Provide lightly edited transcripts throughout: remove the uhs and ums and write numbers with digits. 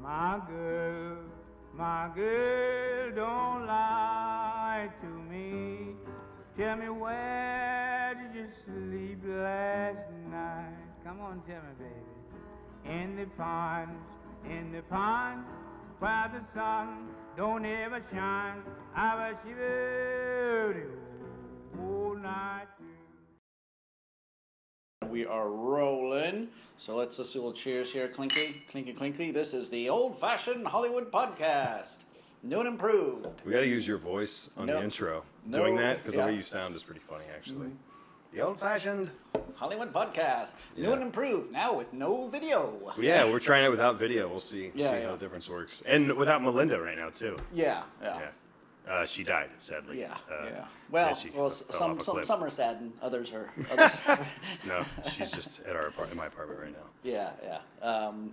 my girl, don't lie to me. Tell me, where did you sleep last night? Come on, tell me, baby. In the pond, where the sun don't ever shine. I was shivered all night. We are rolling, so let's do a little cheers here. Clinky, clinky, clinky. This is the old-fashioned Hollywood podcast, new and improved. We got to use your voice on the intro. Doing that, because the way you sound is pretty funny, actually. The old-fashioned Hollywood podcast, new and improved, now with no video. Yeah, we're trying it without video. We'll see how the difference works. And without Melinda right now, too. Yeah. She died, sadly. Well, some are saddened, others are. No, she's just at in my apartment right now. Yeah.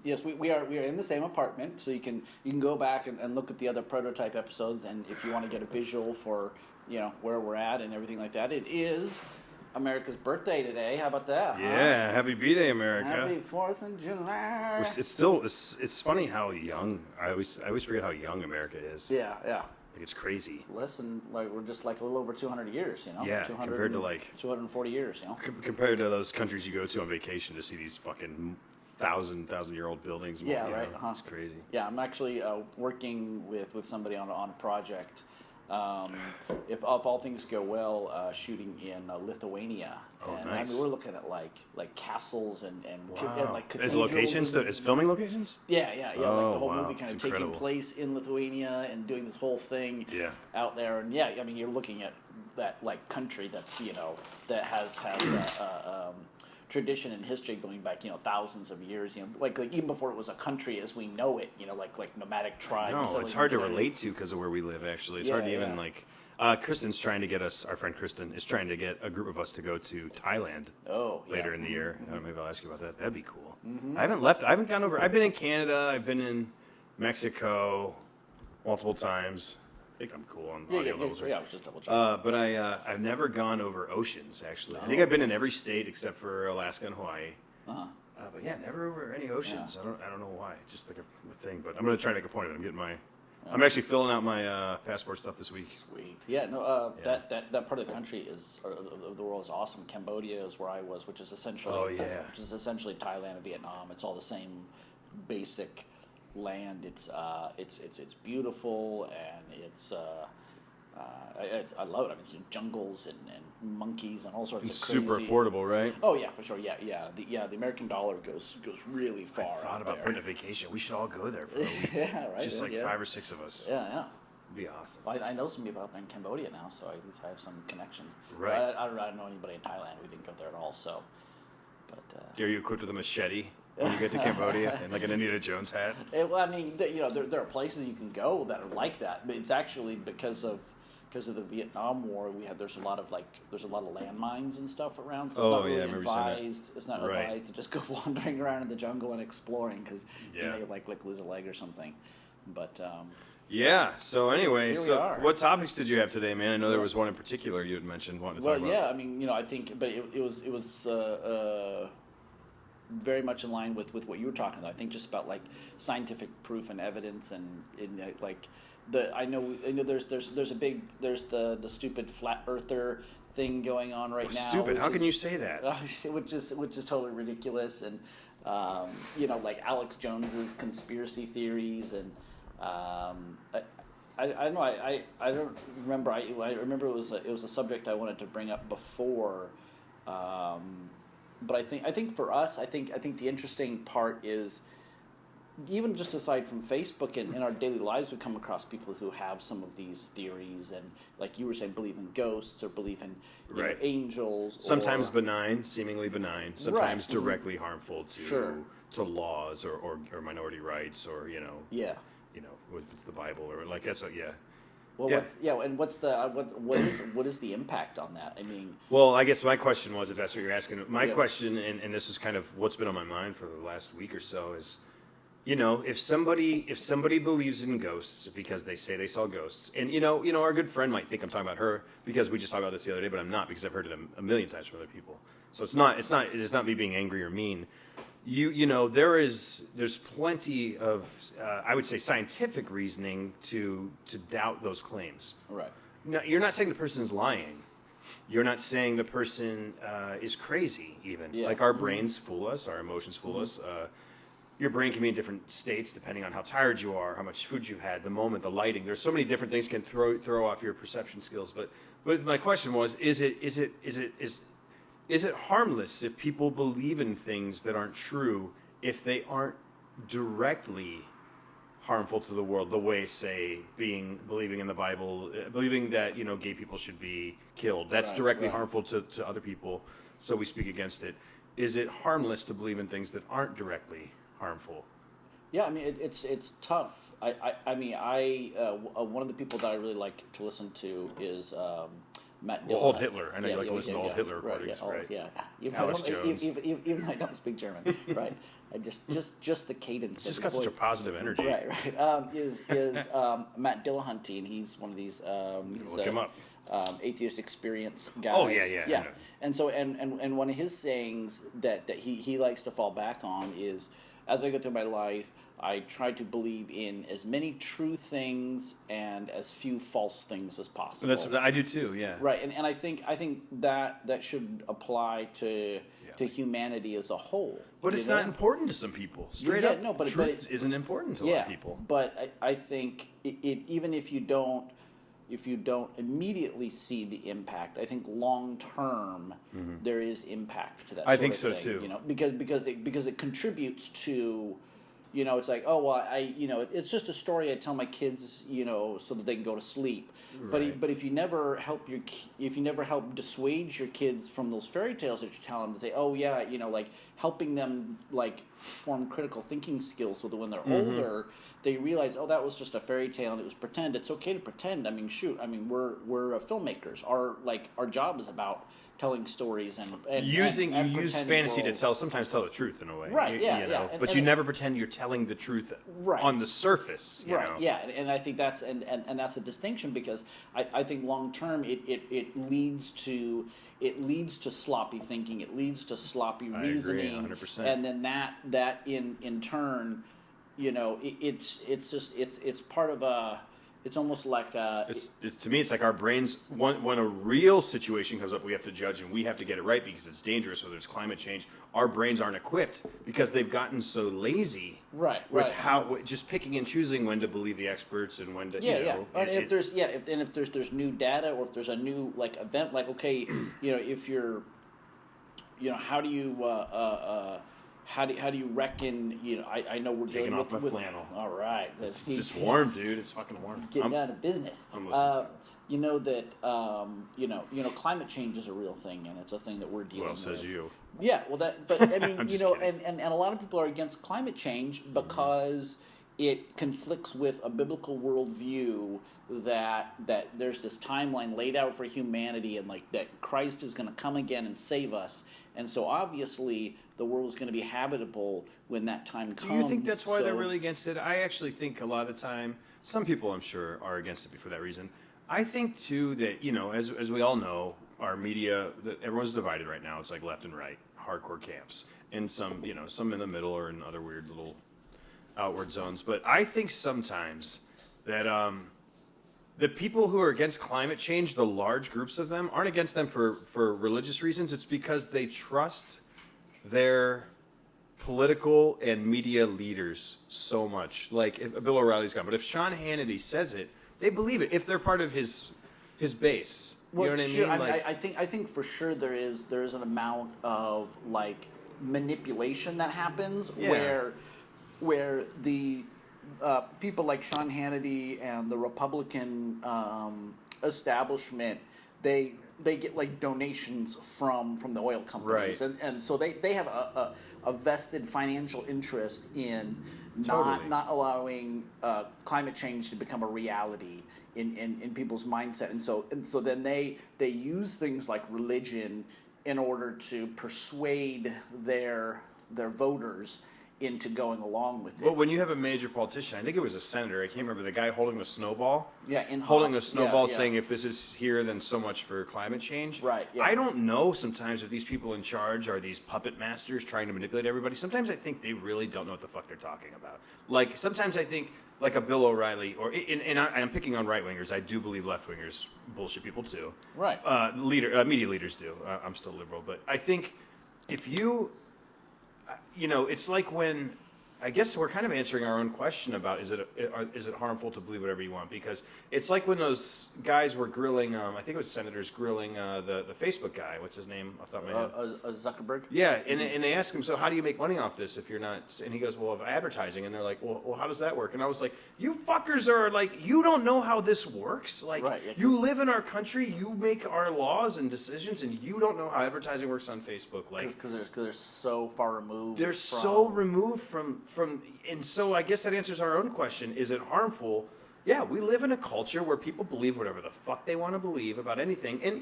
Yes, we are in the same apartment, so you can go back and look at the other prototype episodes, and if you want to get a visual for where we're at and everything like that, it is America's birthday today. How about that? Yeah, happy B-Day, America. Happy 4th of July. It's funny how young. I always forget how young America is. Yeah. It's crazy. Less than we're just a little over 200 years, Yeah, compared to 240 years, Compared to those countries you go to on vacation to see these fucking thousand-year-old buildings. Yeah, right. It's crazy. Yeah, I'm actually working with somebody on a project. If all things go well, shooting in Lithuania. And nice. I mean, we're looking at like castles and like cathedrals. Is locations? Is filming locations? Yeah. Like the whole movie kind of taking place in Lithuania and doing this whole thing out there. And I mean, you're looking at that like country that's that has tradition and history going back thousands of years. Like even before it was a country as we know it. Like nomadic tribes. No, it's hard to relate to because of where we live. Actually, it's hard to even like. Kristen's trying to get us. Our friend Kristen is trying to get a group of us to go to Thailand. Later in the year. Maybe I'll ask you about that. That'd be cool. I haven't left. I haven't gone over. I've been in Canada. I've been in Mexico multiple times. I think I'm cool on audio levels. Yeah, I was just double checking. But I've never gone over oceans, actually. I think I've been in every state except for Alaska and Hawaii. But never over any oceans. Yeah. I don't know why. Just like a thing. But I'm going to try to make a point of it. I'm actually filling out my passport stuff this week. Sweet. Yeah, no, that part of the country of the world is awesome. Cambodia is where I was, which is essentially Thailand and Vietnam. It's all the same basic land. It's beautiful, and it's I love it. I mean, it's jungles and monkeys and all sorts of crazy. Super affordable, right? Oh yeah, for sure. Yeah. The American dollar goes really far. I thought about putting a vacation. We should all go there for a week. Yeah, right. Just 5 or 6 of us. Yeah. It'd be awesome. Well, I know some people out there in Cambodia now, so at least I have some connections. Right. I don't know anybody in Thailand. We didn't go there at all. So, but are you equipped with a machete when you get to Cambodia and like an Indiana Jones hat? Well, I mean, there are places you can go that are like that, but it's actually because of the Vietnam War. There's a lot of landmines and stuff around. So it's not really advised. It's not advised to just go wandering around in the jungle and exploring because you may like lose a leg or something. But So anyway, what topics did you have today, man? I know there was one in particular you had mentioned wanting to talk about. I mean, I think, but it was very much in line with what you were talking about. I think just about like scientific proof and evidence and like. I know there's the stupid flat earther thing going on right now. Stupid. How can you say that? Which is totally ridiculous, and like Alex Jones's conspiracy theories, and I don't know. I don't remember. I remember it was a subject I wanted to bring up before, but I think for us, I think the interesting part is. Even just aside from Facebook and in our daily lives, we come across people who have some of these theories and, like you were saying, believe in ghosts or believe in angels. Sometimes seemingly benign. Sometimes directly harmful to laws or minority rights or if it's the Bible or like that's Well, what is the impact on that? I mean, well, I guess my question was, if that's what you're asking, my question, and this is kind of what's been on my mind for the last week or so is. If somebody believes in ghosts because they say they saw ghosts, and our good friend might think I'm talking about her because we just talked about this the other day, but I'm not because I've heard it a million times from other people. So it is not me being angry or mean. there's plenty of I would say scientific reasoning to doubt those claims. Right. No, you're not saying the person is lying. You're not saying the person is crazy even. Yeah. Like our brains fool us, our emotions fool us. Your brain can be in different states depending on how tired you are, how much food you've had, the moment, the lighting. There's so many different things can throw off your perception skills. But my question was, is it harmless if people believe in things that aren't true if they aren't directly harmful to the world, the way, say, believing in the Bible, believing that gay people should be killed? That's directly harmful to other people, so we speak against it. Is it harmless to believe in things that aren't directly harmful? Yeah, I mean it's tough. I mean one of the people that I really like to listen to is Matt Dillon. Old Hitler. I know you like to listen to old Hitler recordings, right? Yeah. Alex Jones. Even though I don't speak German, right? I just the cadence. Just got such a positive energy. Right. Is Matt Dillahunty, and he's one of these. He's Look him up. Atheist experience guys. Oh yeah. And so and one of his sayings that he likes to fall back on is, as I go through my life, I try to believe in as many true things and as few false things as possible. I do too, yeah. Right, and I think that should apply to humanity as a whole. But it's not important to some people. Straight up, no, but truth isn't important to a lot of people. But I think it even if you don't immediately see the impact, I think long term there is impact to that. I think so too. Because it contributes to, it's like, oh well, it's just a story I tell my kids, so that they can go to sleep. Right. But if you never help dissuade your kids from those fairy tales that you tell them, to say, oh yeah, like helping them like form critical thinking skills, so that when they're older, they realize, oh, that was just a fairy tale and it was pretend. It's okay to pretend. I mean, shoot. I mean, we're filmmakers. Our job is about telling stories and use fantasy worlds. to sometimes tell the truth in a way. Right. Yeah. But you never pretend you're telling the truth on the surface. You know? Yeah. And I think that's that's a distinction, because I think long term it leads to sloppy thinking. It leads to sloppy reasoning. I agree, 100%. And then that in turn, it's part of a. It's almost like to me, it's like our brains. When a real situation comes up, we have to judge and we have to get it right because it's dangerous. Whether it's climate change, our brains aren't equipped because they've gotten so lazy. Right. How just picking and choosing when to believe the experts and when to. And if there's new data, or if there's a new like event, like okay, if you're, how do you. How do you reckon? I know we're taking dealing off with my flannel. All right, it's just warm, dude. It's fucking warm. Getting out of business. Climate change is a real thing, and it's a thing that we're dealing with. Well, says you. Yeah, well, but I mean, kidding. and a lot of people are against climate change because it conflicts with a biblical worldview that there's this timeline laid out for humanity, and like that Christ is going to come again and save us, and so obviously the world is going to be habitable when that time comes. Do you think that's why they're really against it? I actually think a lot of the time, some people I'm sure are against it for that reason. I think too that as we all know, our media, everyone's divided right now. It's like left and right, hardcore camps, and some in the middle or in other weird little outward zones. But I think sometimes that the people who are against climate change, the large groups of them, aren't against them for religious reasons. It's because they trust their political and media leaders so much. Like if Bill O'Reilly's gone, but if Sean Hannity says it, they believe it if they're part of his base. You know what I mean? I think for sure there is an amount of like manipulation that happens where the people like Sean Hannity and the Republican establishment, they get like donations from the oil companies, right. and so they have a vested financial interest in Totally. not allowing climate change to become a reality in people's mindset, and so then they use things like religion in order to persuade their voters into going along with it. Well, when you have a major politician, I think it was a senator, I can't remember, the guy holding the snowball. Yeah, holding a snowball saying if this is here, then so much for climate change. Right, yeah. I don't know sometimes if these people in charge are these puppet masters trying to manipulate everybody. Sometimes I think they really don't know what the fuck they're talking about. Like, sometimes I think, like a Bill O'Reilly, and I'm picking on right-wingers. I do believe left-wingers bullshit people too. Right. Media leaders do. I'm still liberal. But I think if you it's like when, I guess we're kind of answering our own question about is it harmful to believe whatever you want? Because it's like when those guys were grilling, I think it was senators grilling the Facebook guy. What's his name off the top of my head? Zuckerberg? Yeah, and they asked him, so how do you make money off this if you're not? And he goes, well, of advertising. And they're like, well, how does that work? And I was like, you fuckers are like, you don't know how this works? Like, right, yeah, you live in our country, you make our laws and decisions, and you don't know how advertising works on Facebook. Like, because they're so far removed. They're so removed from, and so I guess that answers our own question. Is it harmful? Yeah, we live in a culture where people believe whatever the fuck they want to believe about anything. And,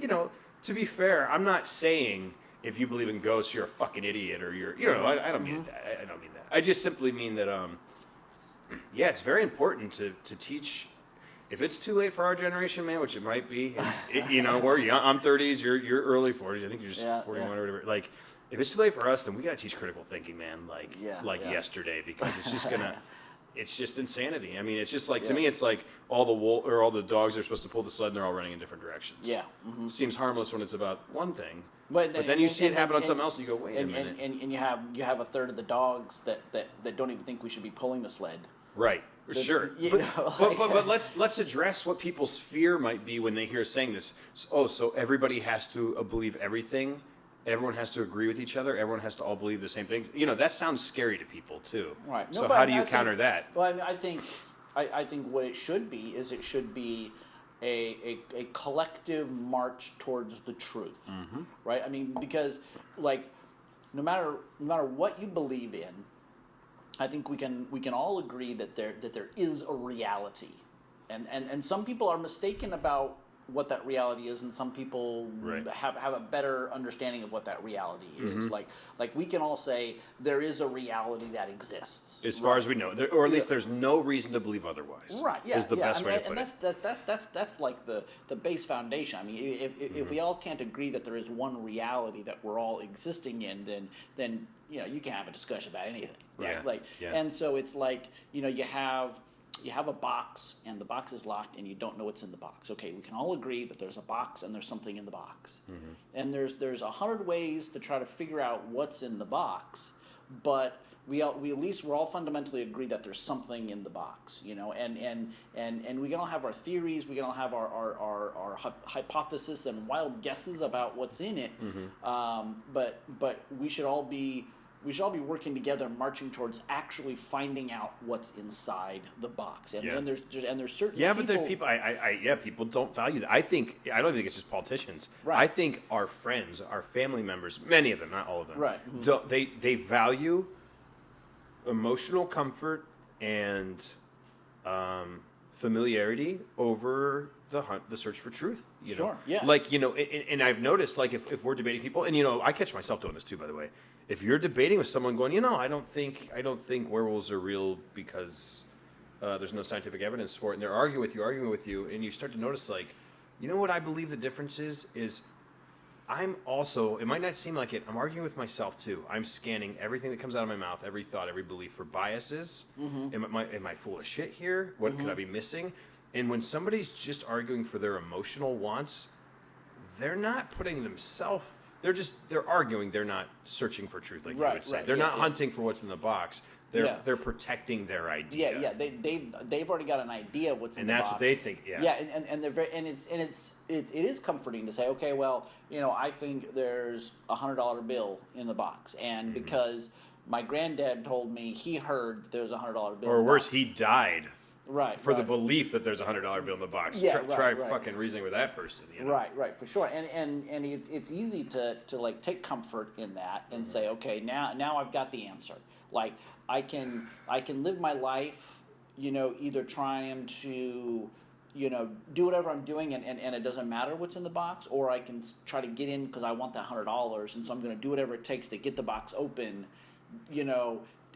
to be fair, I'm not saying if you believe in ghosts, you're a fucking idiot or you're, I don't mean that. I don't mean that. I just simply mean that, yeah, it's very important to teach. If it's too late for our generation, man, which it might be, we're young, I'm 30s, you're early 40s. I think you're just 41 or whatever. Like, if it's too late for us, then we gotta teach critical thinking, man. Yesterday, because it's just gonna, it's just insanity. I mean, it's just like to me, it's like all the dogs are supposed to pull the sled, and they're all running in different directions. Yeah, seems harmless when it's about one thing, but then you see it happen on something else, and you go, wait a minute. And you have a third of the dogs that don't even think we should be pulling the sled. Right. Sure. But let's address what people's fear might be when they hear saying this. So everybody has to believe everything. Everyone has to agree with each other. Everyone has to all believe the same things. That sounds scary to people too. Right. So how do you counter that? Well, I think what it should be is a collective march towards the truth. Mm-hmm. Right. I mean, because like no matter what you believe in, I think we can all agree that there is a reality, and some people are mistaken about what that reality is, and some people have a better understanding of what that reality is. Like we can all say there is a reality that exists, as far as we know, or at least there's no reason to believe otherwise. Right? Yeah. Is the best way to put it. That's like the base foundation. I mean, if we all can't agree that there is one reality that we're all existing in, then you can have a discussion about anything. Right? And so it's like you have a box, and the box is locked, and you don't know what's in the box. Okay, we can all agree that there's a box and there's something in the box. Mm-hmm. And there's 100 ways to try to figure out what's in the box, but we're all fundamentally agree that there's something in the box, and we can all have our theories, we can all have our hypothesis and wild guesses about what's in it, but we should all be working together, marching towards actually finding out what's inside the box. And there's certain but there are people. People don't value that. I don't think it's just politicians. Right. I think our friends, our family members, many of them, not all of them, right. They value emotional comfort and familiarity over the search for truth. Sure. Yeah. Like and I've noticed, like if we're debating people, and I catch myself doing this too, by the way. If you're debating with someone going, I don't think werewolves are real because there's no scientific evidence for it, and they're arguing with you, and you start to notice, like, what I believe the difference is I'm also, it might not seem like it, I'm arguing with myself too. I'm scanning everything that comes out of my mouth, every thought, every belief for biases. Mm-hmm. Am I full of shit here? What could I be missing? And when somebody's just arguing for their emotional wants, they're not putting themselves. They're arguing. They're not searching for truth, like you would say. They're not hunting for what's in the box. They're protecting their idea. Yeah. They've already got an idea of what's in the box. And that's what they think. Yeah. Yeah, and they're very, and it is comforting to say, okay, well, I think there's $100 bill in the box, and because my granddad told me he heard there's $100 bill. Or in the worse, box. he died. Right. For the belief that there's a $100 bill in the box. Yeah, try fucking reasoning with that person. Right, for sure. And it's easy to like take comfort in that and say, okay, now I've got the answer. Like I can live my life, either trying to, do whatever I'm doing and it doesn't matter what's in the box, or I can try to get in because I want that $100, and so I'm going to do whatever it takes to get the box open,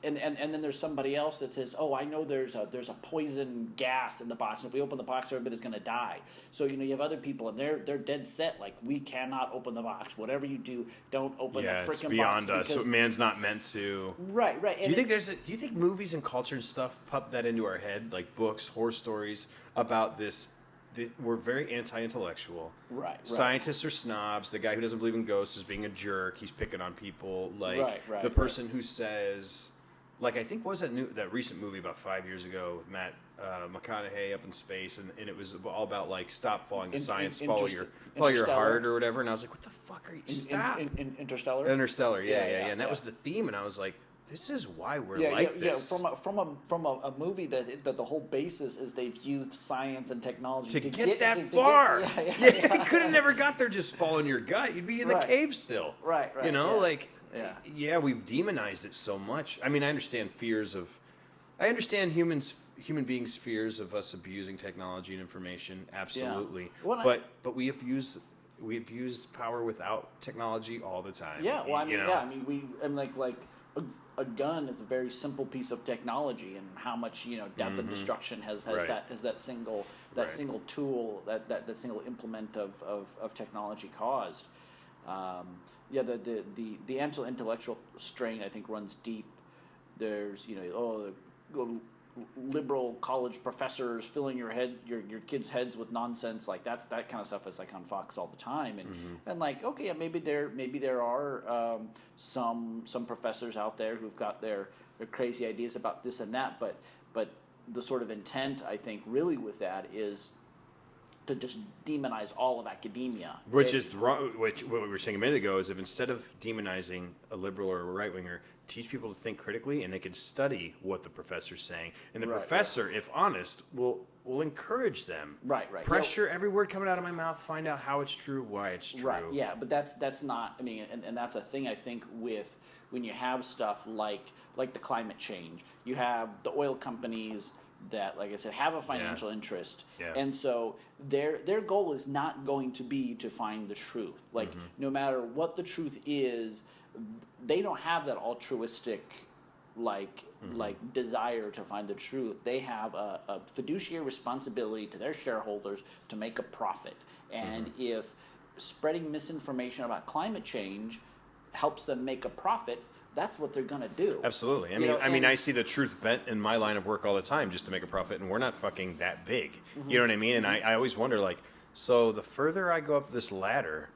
and then there's somebody else that says, oh, I know there's a poison gas in the box, and if we open the box, everybody's going to die. So you have other people, and they're dead set, like, we cannot open the box. Whatever you do, don't open the freaking box. Yeah, it's beyond us. So man's not meant to. Right. Do you think movies and culture and stuff pump that into our head, like books, horror stories about this? We're very anti-intellectual. Right. Scientists are snobs. The guy who doesn't believe in ghosts is being a jerk. He's picking on people. Like the person who says, like, I think what was that recent movie about 5 years ago with Matt McConaughey up in space, and it was all about like stop following the science, follow your heart or whatever. And I was like, what the fuck are you? Stop. Interstellar. Interstellar. Yeah. And that was the theme, and I was like, this is why we're this. Yeah, from a movie that the whole basis is they've used science and technology to get that far. You could have never got there just following your gut. You'd be in the cave still. Right. You know, we've demonized it so much. I mean, I understand human beings' fears of us abusing technology and information. Absolutely. Yeah. Well, but we abuse power without technology all the time. Yeah. Well, I mean, a gun is a very simple piece of technology, and how much death and destruction has that single tool, that single implement of technology caused. The anti-intellectual strain, I think, runs deep. There's the liberal college professors filling your kids' heads with nonsense, like that kind of stuff is like on Fox all the time, and like, okay, yeah, maybe there are some professors out there who've got their crazy ideas about this and that, but the sort of intent, I think, really with that is to just demonize all of academia. Which is wrong. Which what we were saying a minute ago is, if instead of demonizing a liberal or a right winger, teach people to think critically, and they can study what the professor's saying, and the professor, if honest, will encourage them. Right. Pressure every word coming out of my mouth. Find out how it's true, why it's true. Right. Yeah, but that's not. I mean, and that's a thing, I think, with when you have stuff like the climate change. You have the oil companies that, like I said, have a financial interest, and so their goal is not going to be to find the truth. Like, no matter what the truth is, they don't have that altruistic like desire to find the truth. They have a fiduciary responsibility to their shareholders to make a profit, and if spreading misinformation about climate change helps them make a profit, that's what they're going to do. Absolutely. I mean, I see the truth bent in my line of work all the time just to make a profit, and we're not fucking that big. You know what I mean? And I always wonder, like, so the further I go up this ladder,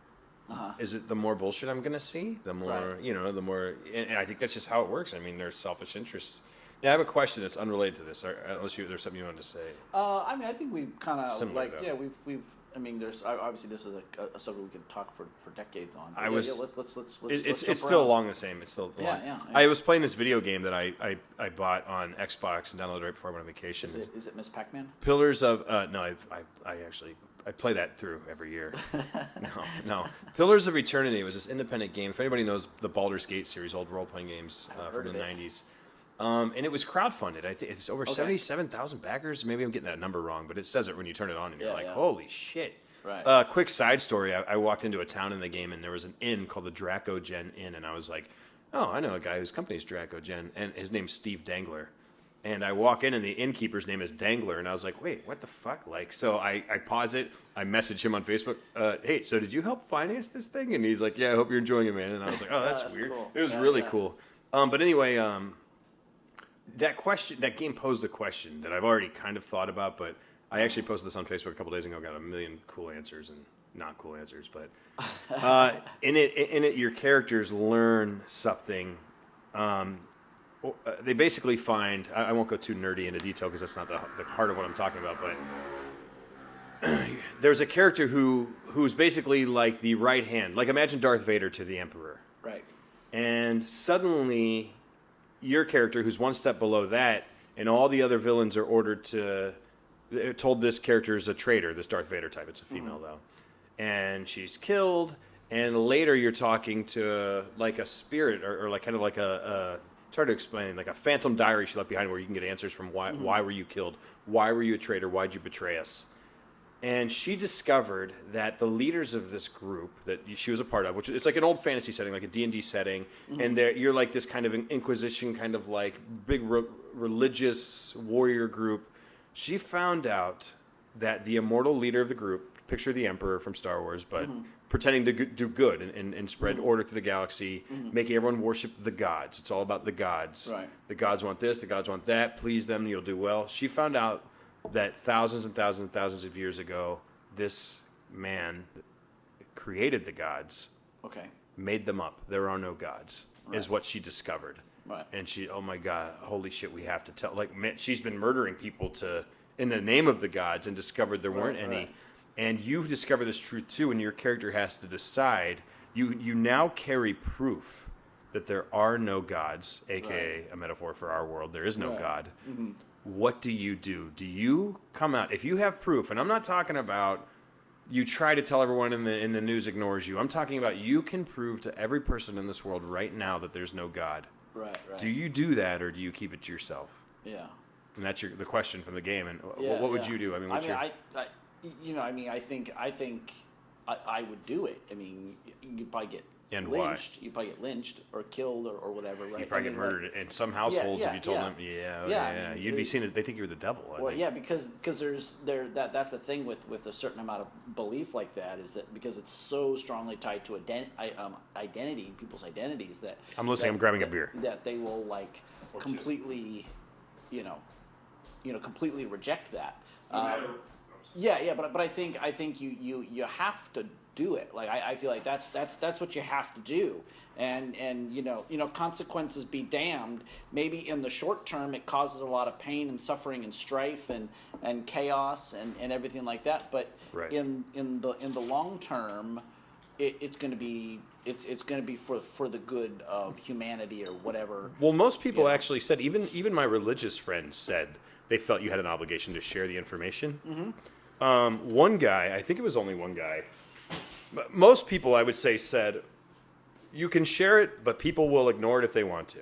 is it the more bullshit I'm going to see? The more, the more, and I think that's just how it works. I mean, there's selfish interests. Yeah, I have a question that's unrelated to this, unless there's something you wanted to say. I mean, I think we've kind of, we've, I mean, there's, obviously this is a subject we could talk for decades on. It's still along the same, it's still along. Yeah. I was playing this video game that I bought on Xbox and downloaded right before I went on vacation. Is it Miss Pac-Man? Pillars of, no, I play that through every year. No. Pillars of Eternity was this independent game. If anybody knows the Baldur's Gate series, old role-playing games from the 90s. And it was crowdfunded. I think it's over 77,000 backers. Maybe I'm getting that number wrong, but it says it when you turn it on, and you're like, holy shit. Right. Quick side story. I walked into a town in the game, and there was an inn called the Draco Gen Inn, and I was like, oh, I know a guy whose company is Draco Gen, and his name's Steve Dangler. And I walk in, and the innkeeper's name is Dangler, and I was like, wait, what the fuck? Like, so I pause it. I message him on Facebook. Hey, so did you help finance this thing? And he's like, yeah, I hope you're enjoying it, man. And I was like, oh, that's weird. Cool. It was really cool. But anyway, that game posed a question that I've already kind of thought about, but I actually posted this on Facebook a couple days ago. Got a million cool answers and not cool answers, but in it, your characters learn something. They basically find. I won't go too nerdy into detail because that's not the heart of what I'm talking about, but there's a character who's basically like the right hand. Like, imagine Darth Vader to the Emperor. Right. And suddenly, your character, who's one step below that, and all the other villains are told this character is a traitor, this Darth Vader type. It's a female, though. And she's killed, and later you're talking to, like, a spirit, or like kind of like it's hard to explain, like a phantom diary she left behind where you can get answers from why were you killed? Why were you a traitor? Why'd you betray us? And she discovered that the leaders of this group that she was a part of, which it's like an old fantasy setting, like a D&D setting, and you're like this kind of an Inquisition, kind of like big religious warrior group. She found out that the immortal leader of the group, picture the Emperor from Star Wars, but pretending to do good and spread order through the galaxy, making everyone worship the gods. It's all about the gods. Right. The gods want this, the gods want that. Please them, you'll do well. She found out that thousands and thousands and thousands of years ago, this man created the gods. Okay. Made them up. There are no gods, is what she discovered. Right. And she, oh my God, holy shit, we have to tell. Like, man, she's been murdering people in the name of the gods and discovered there weren't any. Right. And you discover this truth too, and your character has to decide. You now carry proof that there are no gods, aka a metaphor for our world. There is no God. Mm-hmm. What do? Do you come out if you have proof? And I'm not talking about you try to tell everyone in the news ignores you. I'm talking about you can prove to every person in this world right now that there's no God. Right. Do you do that, or do you keep it to yourself? Yeah. And that's the question from the game. And what would you do? I mean, I think I would do it. I mean, you'd probably get lynched. You'd probably get lynched or killed or whatever, right? You'd probably get murdered in some households if you told them. I mean, you'd be seen. They think you're the devil. Because that's the thing with a certain amount of belief like that is that because it's so strongly tied to identity, people's identities that I'm listening. I'm grabbing a beer. That they will like or completely, completely reject that. But I think you have to do it. Like I feel like that's what you have to do. And consequences be damned. Maybe in the short term it causes a lot of pain and suffering and strife and chaos and everything like that. But in the long term, it's going to be for the good of humanity or whatever. Well, most people actually said, even my religious friends said they felt you had an obligation to share the information. Mm-hmm. One guy, I think it was only one guy, but most people I would say said, you can share it, but people will ignore it if they want to.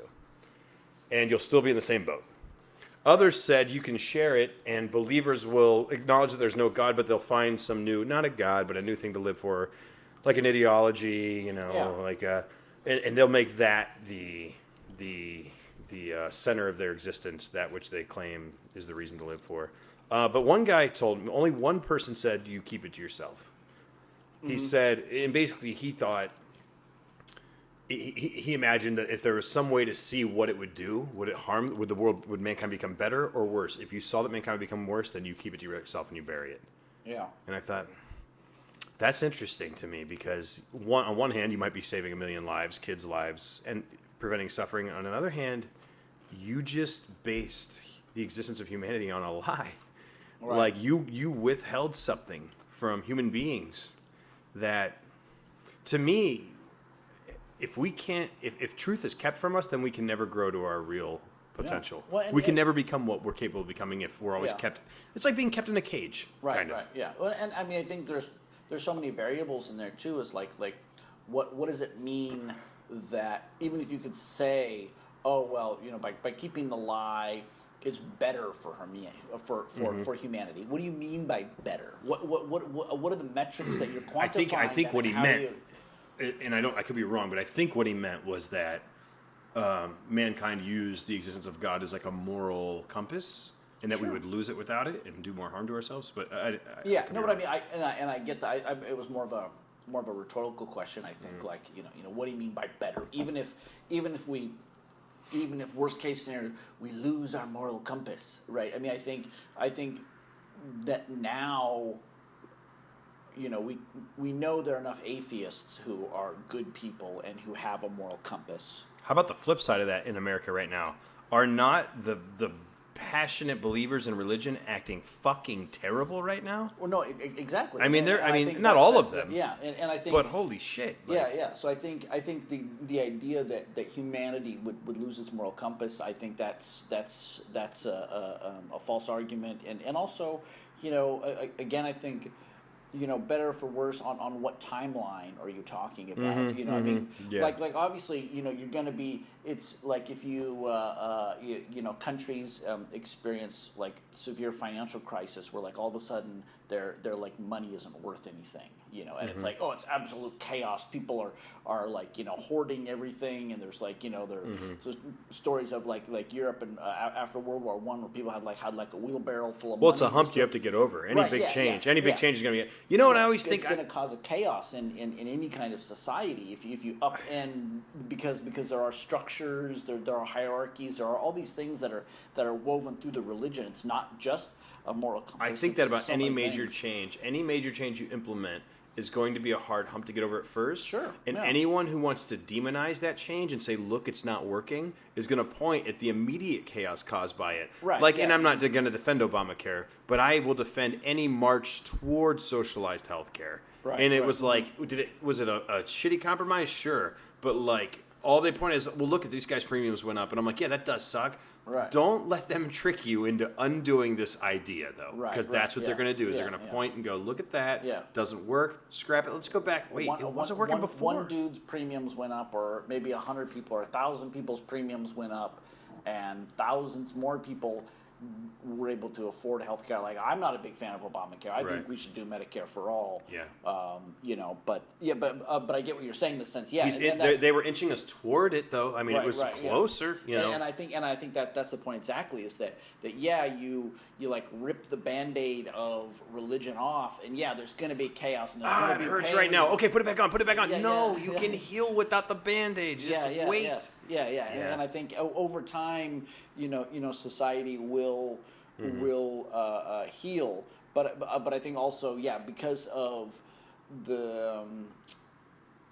And you'll still be in the same boat. Others said you can share it, and believers will acknowledge that there's no God, but they'll find some new, not a God, but a new thing to live for, like an ideology, and they'll make that the center of their existence, that which they claim is the reason to live for. But one guy told me, only one person said you keep it to yourself. Mm-hmm. He said, and basically he thought, he imagined that if there was some way to see what it would do, would it harm, would mankind become better or worse? If you saw that mankind would become worse, then you keep it to yourself and you bury it. Yeah. And I thought, that's interesting to me because on one hand, you might be saving 1 million lives, kids' lives, and preventing suffering. On the other hand, you just based the existence of humanity on a lie. Right. Like you withheld something from human beings that, to me, if truth is kept from us, then we can never grow to our real potential. Yeah. Well, we can never become what we're capable of becoming if we're always kept. It's like being kept in a cage. Right. Yeah. Well, and I mean, I think there's so many variables in there too. Is like what does it mean that even if you could say, oh well, by keeping the lie, it's better for humanity. What do you mean by better? What are the metrics that you're quantifying? I think what he meant, and I could be wrong, but I think what he meant was that mankind used the existence of God as like a moral compass, and that we would lose it without it and do more harm to ourselves. But I mean, I get that. It was more of a rhetorical question. I think, like what do you mean by better? Even if worst case scenario we lose our moral compass, right? I mean, I think that now, we know there are enough atheists who are good people and who have a moral compass. How about the flip side of that in America right now? Are not the passionate believers in religion acting fucking terrible right now? Well, no, exactly. I mean, not all of them. And I think. But holy shit. Yeah. So I think the idea that humanity would lose its moral compass, I think that's a false argument, and also, again, I think better for worse on what timeline are you talking about? You know, I mean, like obviously, you're going to be. It's like if countries experience like severe financial crisis, where like all of a sudden their like money isn't worth anything, and it's like, oh, it's absolute chaos. People are like hoarding everything, and there's like there's stories of like Europe and after World War I, where people had like a wheelbarrow full of money. Well, it's a hump you have to get over. Any big change change is going to be. You know what I always think? It's going to cause a chaos in any kind of society if you upend because there are structures, there are hierarchies, there are all these things that are woven through the religion. It's not just a moral compass. I think that about any major change. Any major change you implement is going to be a hard hump to get over at first. Sure. And anyone who wants to demonize that change and say, look, it's not working, is going to point at the immediate chaos caused by it. Right. And I'm not going to defend Obamacare, but I will defend any march towards socialized health care. Right. And it was like, was it a shitty compromise? Sure. But like, all they point is, well, look at these guys' premiums went up. And I'm like, yeah, that does suck. Right. Don't let them trick you into undoing this idea, though. Right. Because that's what they're going to do, is they're going to point and go, look at that. Yeah. Doesn't work. Scrap it. Let's go back. Wait, it wasn't working before. One dude's premiums went up, or maybe 100 people or 1,000 people's premiums went up, and thousands more people were able to afford health care. Like, I'm not a big fan of Obamacare. I think we should do Medicare for all. Yeah. But I get what you're saying in the sense. Yeah. They were inching us toward it, though. I mean, it was closer. Yeah. And I think that's the point exactly, is that you like rip the Band-Aid of religion off, and there's going to be chaos, and there's going to be it hurts pain. right now. Okay, put it back on. You can Yeah. heal without the Band-Aid. Just wait. Yeah. And I think over time, society will heal. But I think also, because of the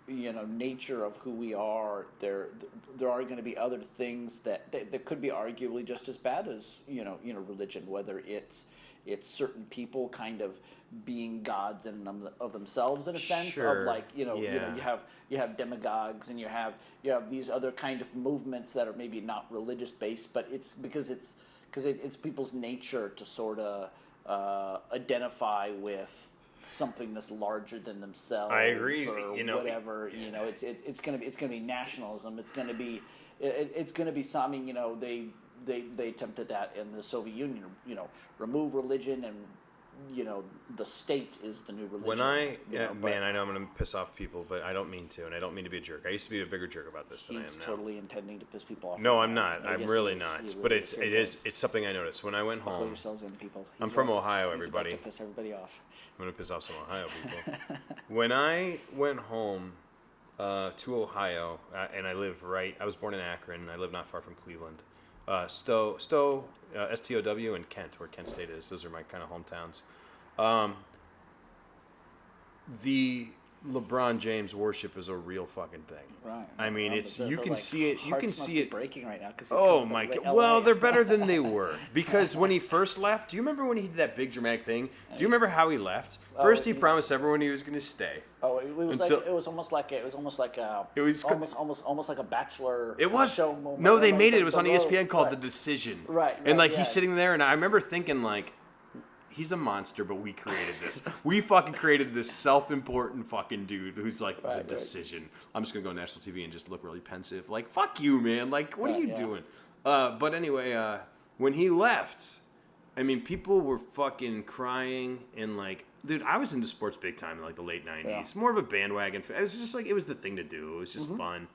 nature of who we are, there are going to be other things that could be arguably just as bad as religion, whether it's certain people kind of being gods in of themselves, in a sense. Sure. Of like you have demagogues, and you have these other kind of movements that are maybe not religious based, but it's because it's people's nature to sort of identify with something that's larger than themselves. I agree. Or whatever. It's gonna be nationalism. It's gonna be something. They attempted that in the Soviet Union. Remove religion, and the state is the new religion. I know I'm going to piss off people, but I don't mean to, and I don't mean to be a jerk. I used to be a bigger jerk about this than I am now. He's totally intending to piss people off. No, I'm not. I'm really not. But it's something I noticed when I went home. Yourselves in, people. I'm from Ohio, everybody. He's about to piss everybody off. I'm going to piss off some Ohio people. When I went home to Ohio, and I was born in Akron, and I live not far from Cleveland. Stowe, STOW, and Kent, where Kent State is. Those are my kind of hometowns. The LeBron James worship is a real fucking thing. Right. I mean, you can see it. You can see it breaking right now. Oh my god! Well, they're better than they were, because when he first left, do you remember when he did that big dramatic thing? Do you remember how he left? First, he promised everyone he was going to stay. Oh, it was almost like a Bachelor. It was show moment. No, they made it. It was on ESPN called The Decision. Right. And he's sitting there, and I remember thinking like, he's a monster, but we created this. We fucking created this self-important fucking dude who's like, The Decision. I'm just gonna go on national TV and just look really pensive. Like, fuck you, man. Like, what are you doing? But anyway, when he left, I mean, people were fucking crying, and like, dude, I was into sports big time in like the late 90s. Yeah. More of a bandwagon. It was just like, it was the thing to do. It was just fun.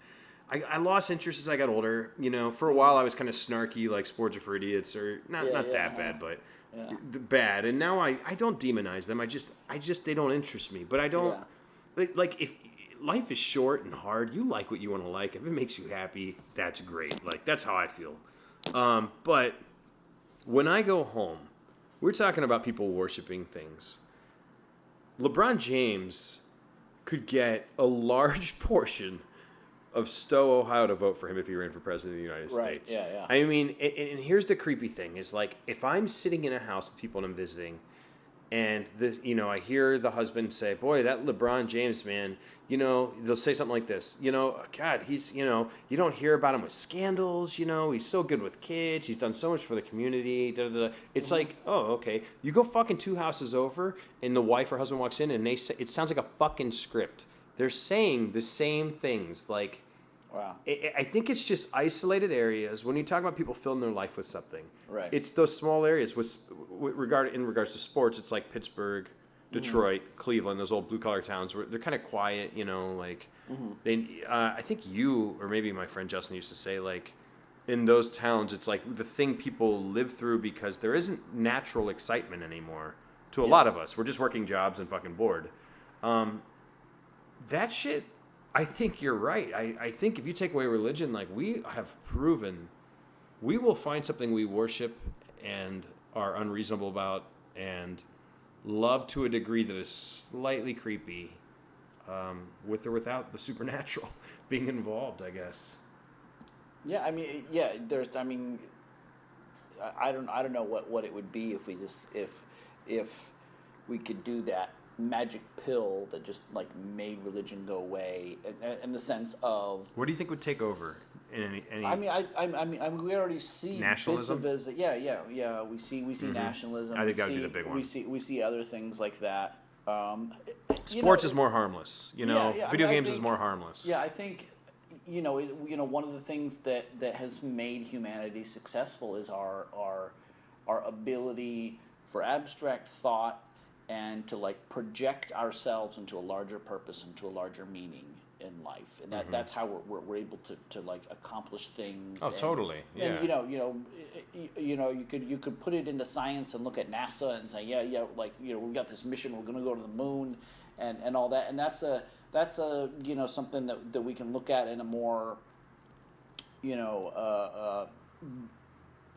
I lost interest as I got older. For a while I was kind of snarky, like sports are for idiots, or not that bad, but bad. And now I don't demonize them. I just they don't interest me. But I don't like if life is short and hard, you like what you want to like. If it makes you happy, that's great. Like, that's how I feel. But when I go home, we're talking about people worshiping things. LeBron James could get a large portion of Stowe, Ohio to vote for him if he ran for president of the United States. Yeah. I mean, and here's the creepy thing is, like, if I'm sitting in a house with people and I'm visiting, And I hear the husband say, "Boy, that LeBron James man, they'll say something like this, God, he's, you don't hear about him with scandals, he's so good with kids, he's done so much for the community, da, da, da." It's like, oh, okay, you go fucking 2 houses over, and the wife or husband walks in, and they say, it sounds like a fucking script. They're saying the same things, like, wow. I think it's just isolated areas. When you talk about people filling their life with something, right? It's those small areas. In regards to sports, it's like Pittsburgh, Detroit, Cleveland, those old blue collar towns where they're kind of quiet. They. I think you or maybe my friend Justin used to say, like, in those towns, it's like the thing people live through because there isn't natural excitement anymore. To a lot of us, we're just working jobs and fucking bored. That shit. I think you're right. I think if you take away religion, like we have proven, we will find something we worship and are unreasonable about and love to a degree that is slightly creepy, with or without the supernatural being involved, I guess. Yeah, I mean, yeah. I don't know what it would be if we just if we could do that magic pill that just like made religion go away in the sense of what do you think would take over in any I mean we already see nationalism. Bits of we see nationalism. I think that would be the big one. We see other things like that. Sports is more harmless, video games is more harmless. Yeah, I think one of the things that has made humanity successful is our ability for abstract thought and to like project ourselves into a larger purpose, into a larger meaning in life, and that's how we're able to like accomplish things. Oh, totally. Yeah. And you could put it into science and look at NASA and say, we've got this mission, we're going to go to the moon, and all that, and that's a something that we can look at in a more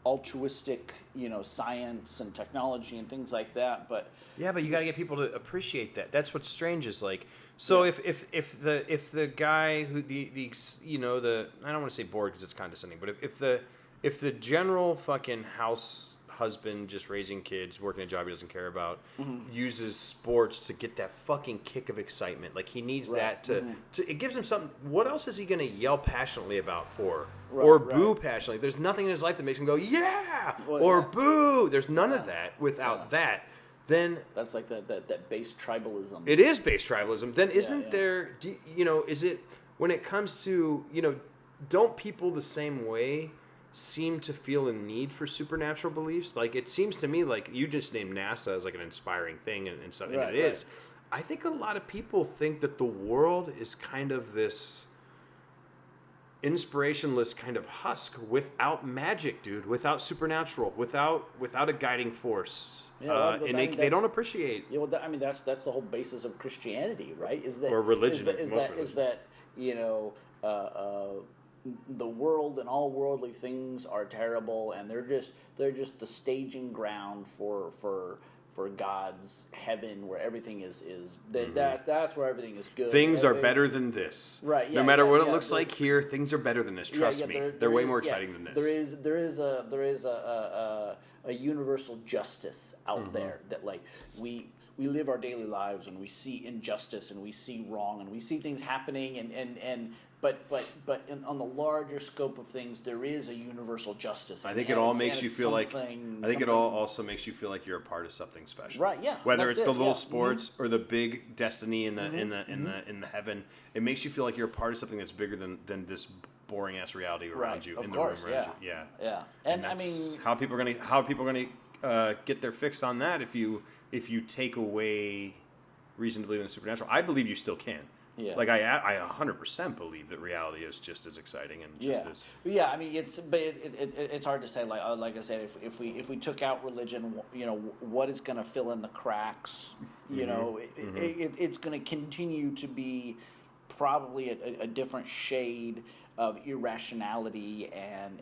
altruistic, science and technology and things like that. But you got to get people to appreciate that. That's what's strange is like. So if the guy who the I don't want to say bored because it's condescending, but if the general fucking house husband just raising kids, working a job he doesn't care about, uses sports to get that fucking kick of excitement, like he needs that to it gives him something. What else is he going to yell passionately about for? Or boo passionately? There's nothing in his life that makes him go boo. There's none of that without that. Then that's like that base tribalism. It is base tribalism. Then isn't there? Is it when it comes to don't people the same way seem to feel a need for supernatural beliefs? Like it seems to me like you just named NASA as like an inspiring thing and something it is. I think a lot of people think that the world is kind of this inspirationless kind of husk without magic, dude, without supernatural, without a guiding force. They don't appreciate. Yeah, well, that's the whole basis of Christianity, right? Is that or religion? Is that the world and all worldly things are terrible, and they're just the staging ground for God's heaven, where everything is that's where everything is good. Things are better than this, right? Yeah, no matter what it looks like here, things are better than this. Trust me, they're way more exciting than this. There is a universal justice out there that like we live our daily lives and we see injustice and we see wrong and we see things happening but on the larger scope of things, there is a universal justice. I think it all makes you feel like. I think it all also makes you feel like you're a part of something special. Right. Yeah. Whether it's the little sports or the big destiny in the heaven, it makes you feel like you're a part of something that's bigger than this boring ass reality around you in the room around you. Yeah. Yeah. And I mean, how people are gonna get their fix on that if you take away reason to believe in the supernatural. I believe you still can. Yeah. Like I 100% believe that reality is just as exciting and just as. Yeah, I mean it's hard to say. Like I said, if we took out religion, what is going to fill in the cracks? It's going to continue to be probably a different shade of irrationality and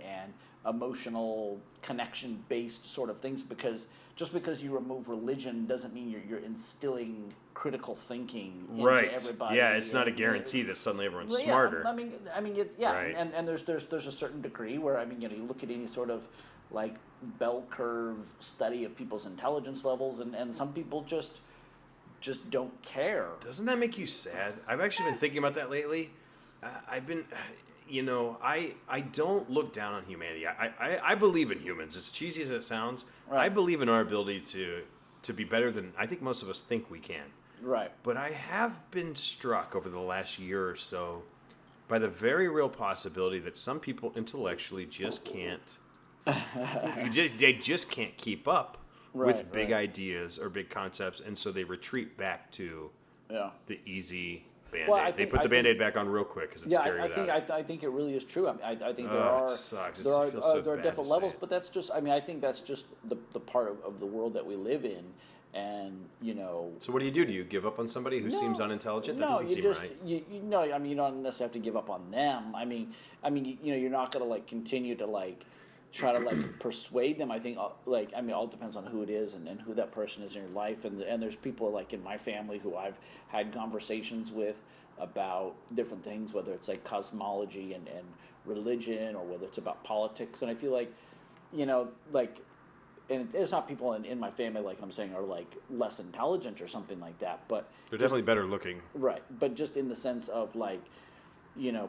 emotional connection based sort of things, because just because you remove religion doesn't mean you're instilling critical thinking into everybody. Yeah, it's not a guarantee that suddenly everyone's smarter. I mean, and there's a certain degree where you look at any sort of like bell curve study of people's intelligence levels, and some people just don't care. Doesn't that make you sad? I've actually been thinking about that lately. I've been, I don't look down on humanity. I believe in humans. As cheesy as it sounds, Right. I believe in our ability to be better than I think most of us think we can. Right. But I have been struck over the last year or so by the very real possibility that some people intellectually just can't. They just can't keep up with big ideas or big concepts, and so they retreat back to the easy Band-Aid. Well, they put the Band-Aid back on real quick because it's scary without it. I think it really is true. I mean, I think It sucks. there are bad different to levels, say. but that's just. I mean, I think that's just the part of the world that we live in, and So what do? Do you give up on somebody who seems unintelligent? That doesn't seem right. I mean, you don't necessarily have to give up on them. I mean, you're not going to like continue to like try to like persuade them. I think it all depends on who it is and who that person is in your life. And there's people like in my family who I've had conversations with about different things, whether it's like cosmology and religion, or whether it's about politics. And I feel like, and it's not people in my family, like I'm saying, are like less intelligent or something like that, but They're definitely better looking. right. But just in the sense of like,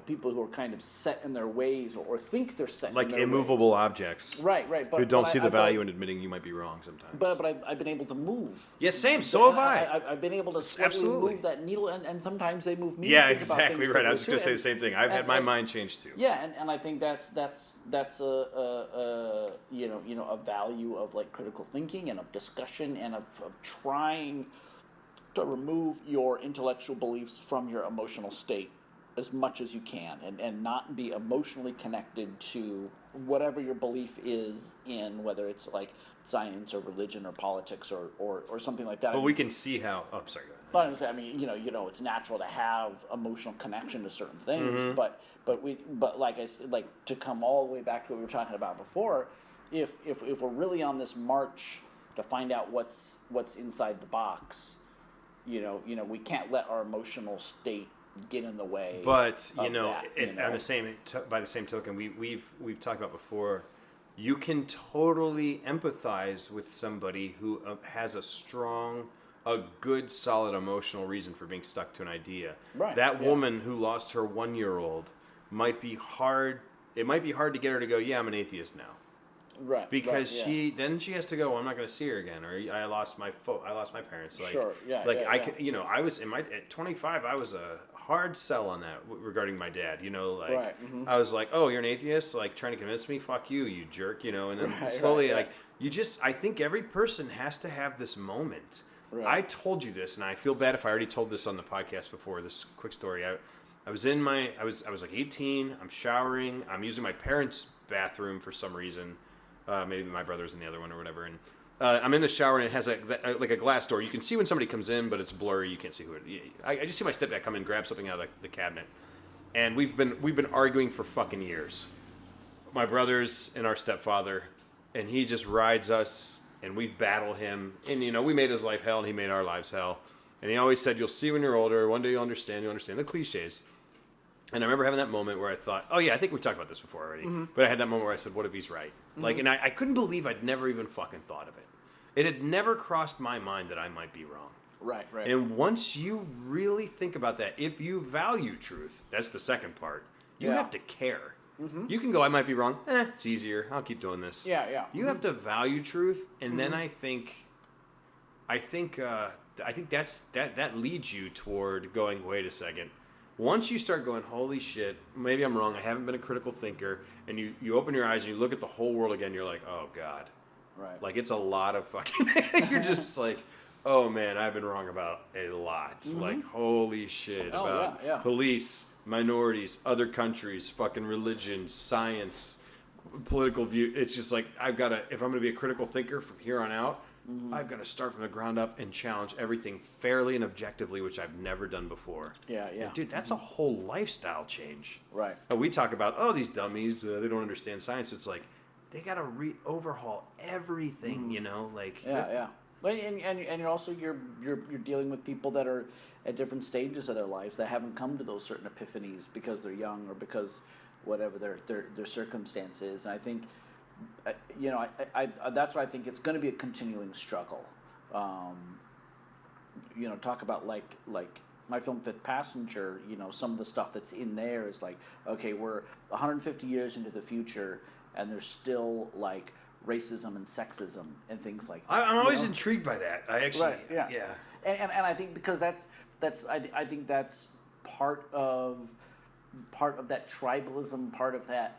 people who are kind of set in their ways or think they're set Like in their immovable ways. objects. Right. But Who don't see the I've value in admitting you might be wrong sometimes. But I've been able to move. Yeah, same. So have I've been able to slightly move that needle, and sometimes they move me. Yeah, to think about exactly things right. I was differently, just going to say the same thing. I've had my mind changed too. Yeah, and I think that's a value of like critical thinking and of discussion and of trying to remove your intellectual beliefs from your emotional state as much as you can, and not be emotionally connected to whatever your belief is in, whether it's like science or religion or politics or something like that. But we can see how. Oh, sorry. Go ahead. But I'm saying, it's natural to have emotional connection to certain things. Mm-hmm. But like I said, like to come all the way back to what we were talking about before, if we're really on this march to find out what's inside the box, we can't let our emotional state get in the way. But on the same by the same token, we've talked about before. You can totally empathize with somebody who has a good, solid emotional reason for being stuck to an idea. Right. That woman who lost her 1-year-old might be hard. It might be hard to get her to go, yeah, I'm an atheist now. Right. Because right, she has to go, well, I'm not going to see her again, or I lost my parents. Like, sure. Yeah. Like yeah, I yeah. could, I was at 25. I was a hard sell on that regarding my dad. Right. Mm-hmm. I was like, oh, you're an atheist, like trying to convince me, fuck you, you jerk, and then slowly, right. I think every person has to have this moment. Right. I told you this, and I feel bad if I already told this on the podcast before. This quick story. I was like 18. I'm showering. I'm using my parents' bathroom for some reason. Maybe my brother's in the other one or whatever. And I'm in the shower, and it has like a glass door. You can see when somebody comes in, but it's blurry. You can't see who it is. I just see my stepdad come in, grab something out of the cabinet. And we've been arguing for fucking years. My brothers and our stepfather, and he just rides us, and we battle him. And we made his life hell, and he made our lives hell. And he always said, "You'll see when you're older. One day you'll understand. You'll understand the cliches." And I remember having that moment where I thought, oh yeah, I think we talked about this before already. Mm-hmm. But I had that moment where I said, what if he's right? Mm-hmm. Like, and I couldn't believe I'd never even fucking thought of it. It had never crossed my mind that I might be wrong. Right. And once you really think about that, if you value truth, that's the second part, you have to care. Mm-hmm. You can go, I might be wrong. It's easier. I'll keep doing this. Yeah. You have to value truth, and then I think that leads you toward going, wait a second. Once you start going, holy shit, maybe I'm wrong, I haven't been a critical thinker, and you open your eyes and you look at the whole world again, you're like, oh, God. Right. Like, it's a lot of fucking... you're just like, oh, man, I've been wrong about a lot. Mm-hmm. Like, holy shit. About police, minorities, other countries, fucking religion, science, political view. It's just like, if I'm going to be a critical thinker from here on out, mm-hmm. I've got to start from the ground up and challenge everything fairly and objectively, which I've never done before. Yeah. And dude, that's a whole lifestyle change. Right. We talk about, these dummies, they don't understand science. It's like, they got to overhaul everything, Mm-hmm. like... Yeah. And you're also you're dealing with people that are at different stages of their lives that haven't come to those certain epiphanies because they're young or because whatever their circumstance is. And I think that's why I think it's going to be a continuing struggle. Talk about like my film Fifth Passenger. Some of the stuff that's in there is like, okay, we're 150 years into the future, and there's still like racism and sexism and things like that. I'm always intrigued by that. I actually, right, yeah. And I think because I think that's part of that tribalism, part of that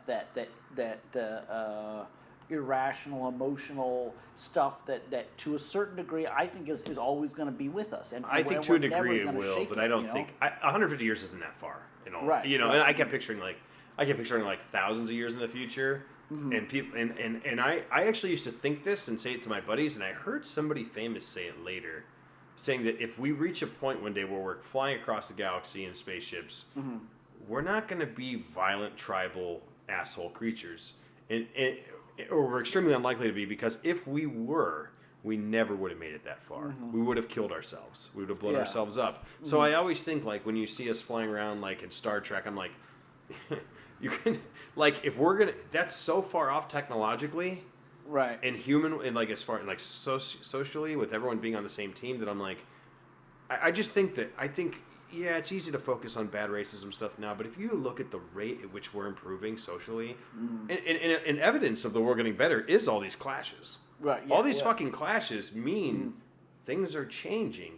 irrational, emotional stuff that to a certain degree I think is always going to be with us. And I think to a degree it will, but I don't think 150 years isn't that far in all. Right. And I kept picturing like thousands of years in the future. Mm-hmm. And people and I actually used to think this and say it to my buddies, and I heard somebody famous say it later, saying that if we reach a point one day where we're flying across the galaxy in spaceships, mm-hmm. we're not going to be violent, tribal, asshole creatures, or we're extremely unlikely to be, because if we were, we never would have made it that far. Mm-hmm. We would have killed ourselves. We would have blown ourselves up. Mm-hmm. So I always think, like, when you see us flying around, like in Star Trek, I'm like, you can, like, if we're gonna, that's so far off technologically, right, and human, and like as far like socially, with everyone being on the same team, that I'm like, I just think that it's easy to focus on bad racism stuff now, but if you look at the rate at which we're improving socially, mm-hmm. and evidence of the world getting better is all these clashes. Right. Yeah, all these fucking clashes mean mm-hmm. things are changing.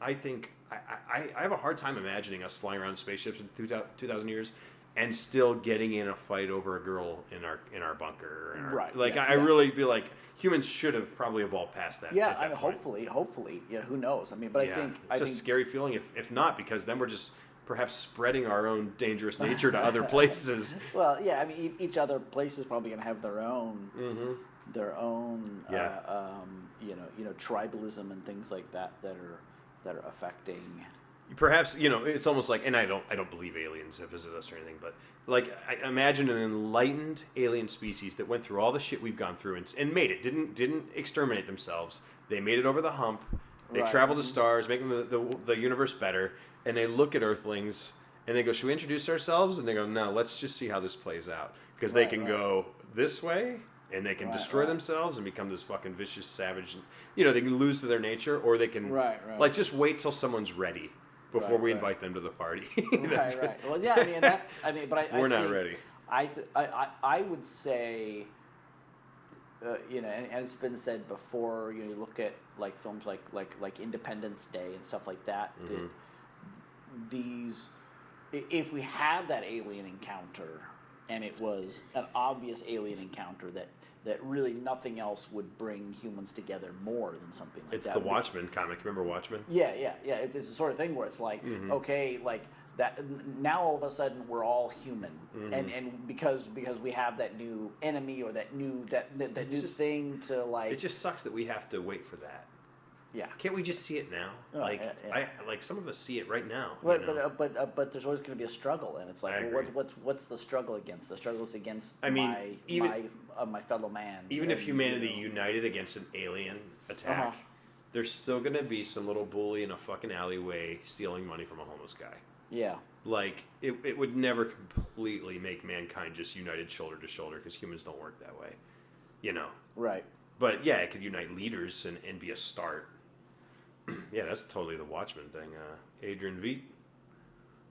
I think I have a hard time imagining us flying around spaceships in 2,000 years and still getting in a fight over a girl in our bunker. Right. Like, I really feel like humans should have probably evolved past that. Yeah, I mean, hopefully, who knows? I mean, but I think it's a scary feeling if not, because then we're just perhaps spreading our own dangerous nature to other places. Well, yeah, I mean, each other place is probably going to have their own, mm-hmm. Tribalism and things like that are affecting. Perhaps, it's almost like, and I don't believe aliens have visited us or anything, but like, I imagine an enlightened alien species that went through all the shit we've gone through and made it, didn't exterminate themselves. They made it over the hump. They traveled to stars, making the universe better, and they look at Earthlings and they go, should we introduce ourselves? And they go, no, let's just see how this plays out, because they can go this way and they can destroy themselves and become this fucking vicious savage. They can lose to their nature, or they can like just wait till someone's ready before we invite them to the party. Right. Well, yeah, but we're not ready. I would say, and it's been said before. You look at like films like Independence Day and stuff like that. Mm-hmm. If we have that alien encounter, and it was an obvious alien encounter that really nothing else would bring humans together more than something like that. It's the Watchmen comic. Remember Watchmen? Yeah. It's the sort of thing where it's like, mm-hmm. okay, like that. Now all of a sudden we're all human, mm-hmm. and because we have that new enemy or that new thing to like. It just sucks that we have to wait for that. Yeah. Can't we just see it now? Some of us see it right now. But there's always going to be a struggle, and it's like, what's the struggle against? The struggle is against my fellow man. Even if humanity united against an alien attack, there's still going to be some little bully in a fucking alleyway stealing money from a homeless guy. Yeah. Like, it would never completely make mankind just united shoulder to shoulder, because humans don't work that way. Right. But yeah, it could unite leaders and be a start. Yeah, that's totally the Watchmen thing. Adrian Veidt,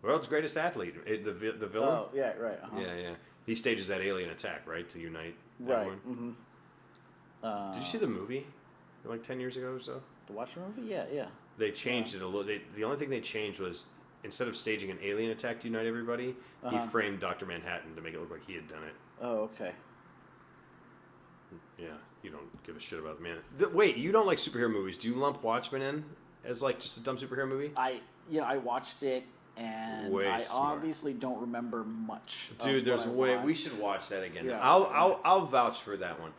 world's greatest athlete, the villain. Oh, yeah, right. Uh-huh. Yeah. He stages that alien attack, right, to unite everyone. Mm-hmm. Did you see the movie, like 10 years ago or so? The Watchmen movie? Yeah. They changed it a little. The only thing they changed was, instead of staging an alien attack to unite everybody, he framed Dr. Manhattan to make it look like he had done it. Oh, okay. Yeah, you don't give a shit about the man. Wait, you don't like superhero movies? Do you lump Watchmen in as like just a dumb superhero movie? I watched it, and obviously don't remember much. Dude, we should watch that again. Yeah. I'll vouch for that one.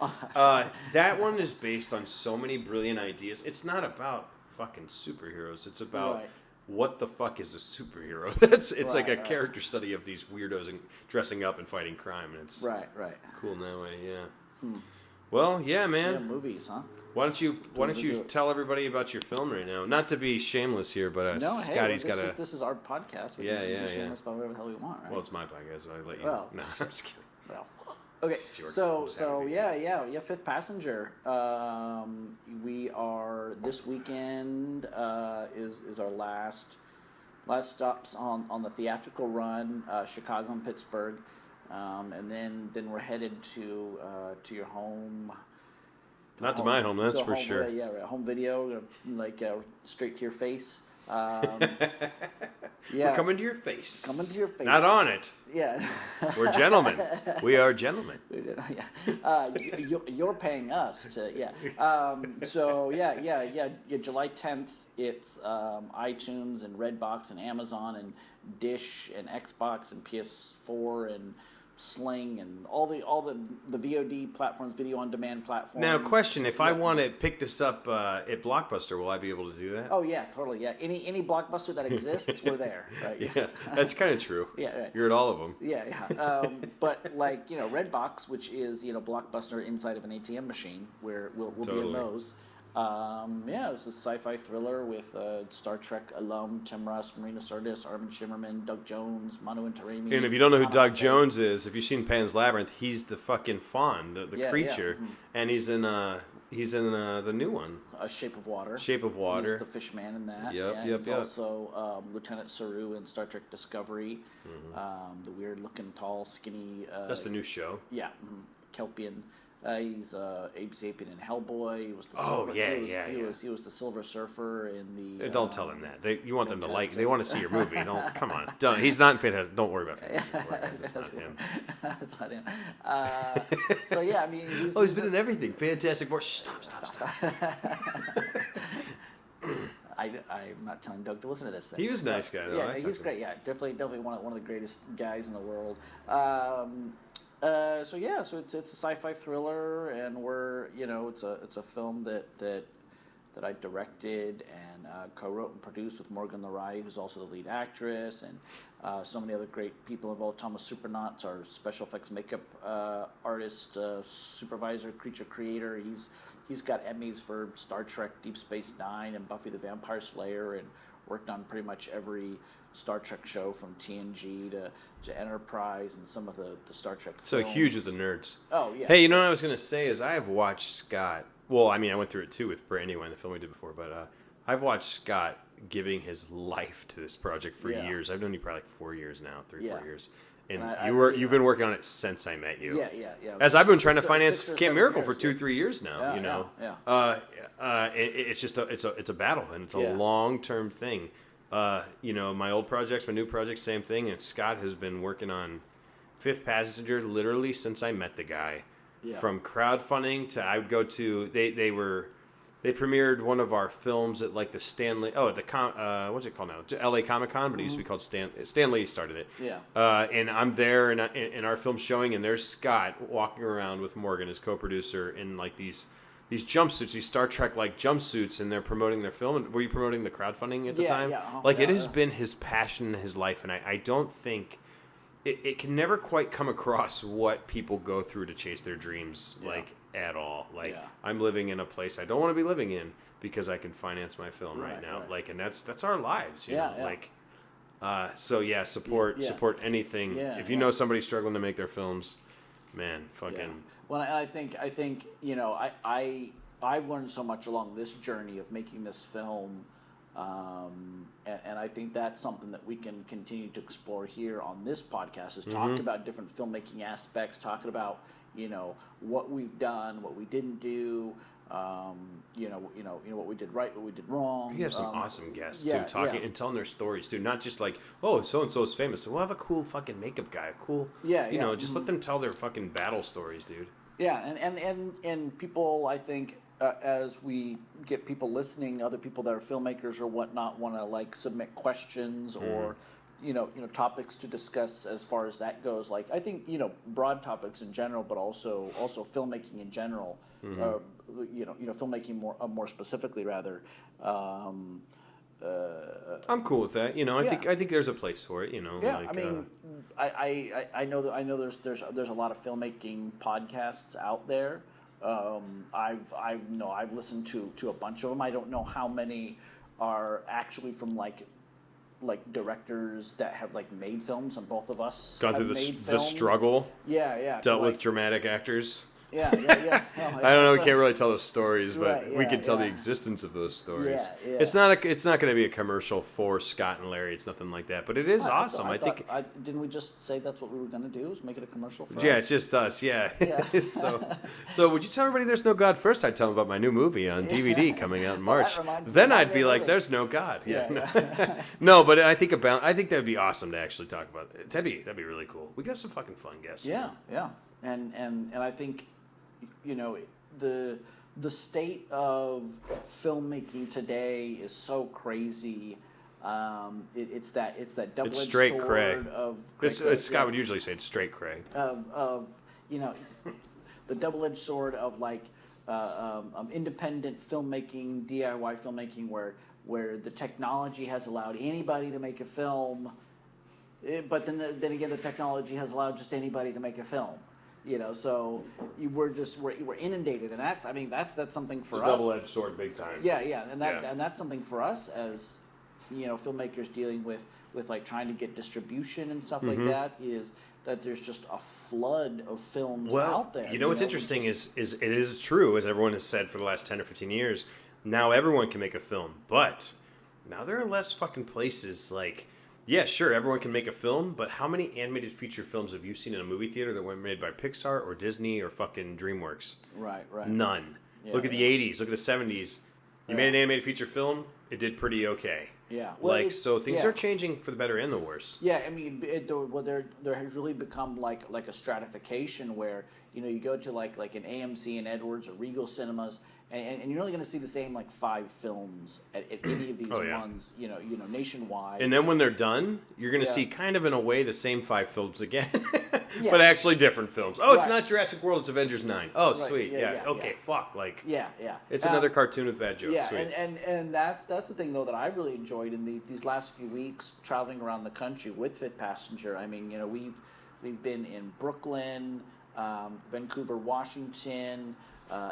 That one is based on so many brilliant ideas. It's not about fucking superheroes. It's about what the fuck is a superhero? It's like a character study of these weirdos and dressing up and fighting crime, and it's cool in that way. Yeah. Well, yeah, man. Yeah, movies, huh? Why don't you tell everybody about your film right now? Not to be shameless here, but Scotty's got a... This is our podcast. We can be shameless about whatever the hell we want, right? Well, it's my podcast, so I let you... Well, no, I'm just kidding. Okay, so yeah, Fifth Passenger. We are this weekend is our last stops on the theatrical run, Chicago and Pittsburgh, and then we're headed to your home. Not to my home, that's for sure. Yeah, home video, like straight to your face. We're coming to your face. Coming to your face. Not on it. Yeah. We're gentlemen. We are gentlemen. You're paying us to, yeah. July 10th, it's iTunes and Redbox and Amazon and Dish and Xbox and PS4 and Sling and all the VOD platforms, video on demand platforms. Now, question: if I want to pick this up at Blockbuster, will I be able to do that? Oh yeah, totally. Yeah, any Blockbuster that exists, we're there. Right? Yeah, that's kind of true. Yeah, right. You're at all of them. Yeah. But like Redbox, which is Blockbuster inside of an ATM machine, where we'll be in those. It's a sci-fi thriller with Star Trek alum Tim Russ, Marina Sirtis, Armin Shimmerman, Doug Jones, Manu Intiraymi. And if you don't know who Doug Jones is, if you've seen Pan's Labyrinth, he's the fucking fawn, the creature, and he's in the new one, Shape of Water. Shape of Water. He's the fish man in that. He's also Lieutenant Saru in Star Trek Discovery. The weird-looking, tall, skinny. That's the new show. Yeah, Kelpian. He's Abe Sapien in Hellboy. He was the He was the Silver Surfer in the. Don't tell them that. You want them to like. They want to see your movie. Don't come on. Don't. He's not in Fantastic. Don't worry about Fantastic. That's not him. That's not him. So yeah, I mean, he's been in everything. Fantastic Four. Stop. I'm not telling Doug to listen to this thing. He was a nice guy, though. Yeah, he's great. Yeah, definitely one of the greatest guys in the world. So it's a sci-fi thriller, and it's a film that I directed and co-wrote and produced with Morgan LeRae, who's also the lead actress, and so many other great people involved. Thomas Supernauts, our special effects makeup artist, supervisor, creature creator. He's got Emmys for Star Trek, Deep Space Nine, and Buffy the Vampire Slayer, and worked on pretty much every Star Trek show from TNG to Enterprise and some of the Star Trek films. So huge with the nerds. Oh, yeah. Hey, you know what I was going to say is I have watched Scott. Well, I mean, I went through it too with Brandywine, the film we did before, but I've watched Scott giving his life to this project for years. I've known you probably like 4 years now, 4 years. And you've been working on it since I met you. Yeah. As I've been trying to finance Camp Miracle for 2-3 years now, it's just it's a battle, and it's a long-term thing. My old projects, my new projects, same thing. And Scott has been working on Fifth Passenger literally since I met the guy. Yeah. From crowdfunding to I would go to they premiered one of our films at like the Stanley what's it called now? LA Comic-Con, but it used to be called Stanley started it. Yeah. And I'm there in our film showing, and there's Scott walking around with Morgan, his co-producer, in like these jumpsuits, these Star Trek like jumpsuits, and they're promoting their film. And were you promoting the crowdfunding at the time? Yeah. It has been his passion, his life, and I don't think it can never quite come across what people go through to chase their dreams at all. I'm living in a place I don't want to be living in because I can finance my film right now. Right. And that's our lives. You know? Support anything. Yeah, if you know somebody struggling to make their films, man, fucking. Yeah. Well, I think I've learned so much along this journey of making this film, and I think that's something that we can continue to explore here on this podcast. Is talk about different filmmaking aspects, talking about what we've done, what we didn't do. What we did right, what we did wrong. You have some awesome guests too, talking and telling their stories too. Not just like, oh, so and so is famous. So we'll have a cool fucking makeup guy. Just let them tell their fucking battle stories, dude. Yeah, and people, I think, as we get people listening, other people that are filmmakers or whatnot want to submit questions or topics to discuss as far as that goes. I think broad topics in general, but also filmmaking in general. Filmmaking more specifically rather. I'm cool with that. I think there's a place for it. Yeah, I know there's a lot of filmmaking podcasts out there. I've listened to a bunch of them. I don't know how many are actually from like directors that have like made films, and both of us gone have through made the struggle. Yeah. Dealt with dramatic actors. Yeah. I don't know. We can't really tell those stories, but we can tell the yeah. existence of those stories. Yeah. It's not going to be a commercial for Scott and Larry. It's nothing like that. But it is awesome. I think. Didn't we just say that's what we were going to do? Was make it a commercial for us? Yeah, it's just us. Yeah. So would you tell everybody there's no God first? I'd tell them about my new movie on DVD coming out in March. Then I'd be like, there's no God. Yeah. No, but I think that'd be awesome to actually talk about. That'd be really cool. We got some fucking fun guests. Yeah. And I think, you know, the state of filmmaking today is so crazy. It's that double-edged straight sword cray. of Scott would usually say it's straight cray. Of you know, the double-edged sword of like independent filmmaking, DIY filmmaking, where the technology has allowed anybody to make a film, but then again the technology has allowed just anybody to make a film. You know, so we're inundated, and that's something for us. Double-edged sword, big time. Yeah, and that's something for us as, you know, filmmakers dealing with like trying to get distribution and stuff like that, is that there's just a flood of films out there. You know what's interesting is it is true, as everyone has said for the last 10 or 15 years. Now everyone can make a film, but now there are less fucking places like. Yeah, sure, everyone can make a film, but how many animated feature films have you seen in a movie theater that were made by Pixar or Disney or fucking DreamWorks? Right. None. Yeah, look at the 80s, look at the 70s. You made an animated feature film, it did pretty okay. Yeah. Well, so things are changing for the better and the worse. Yeah, I mean, there has really become like a stratification where, you know, you go to like an AMC and Edwards or Regal Cinemas, and you're only going to see the same like 5 films at any of these ones, you know, nationwide. And then when they're done, you're going to see kind of in a way the same 5 films again, but actually different films. Oh, it's not Jurassic World, it's Avengers 9. Oh, sweet, okay, fuck, like, it's another cartoon with bad jokes. Yeah, sweet. and that's the thing though that I really enjoyed in these last few weeks traveling around the country with Fifth Passenger. I mean, you know, we've been in Brooklyn, Vancouver, Washington,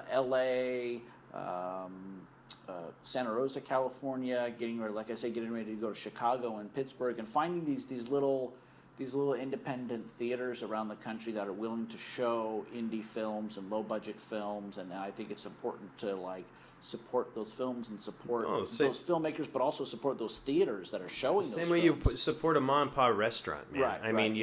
L.A., Santa Rosa, California, getting ready to go to Chicago and Pittsburgh, and finding these little independent theaters around the country that are willing to show indie films and low budget films, and I think it's important to like support those films and support those filmmakers, but also support those theaters that are showing those films. Same way you support a mom and pop restaurant, man. I mean,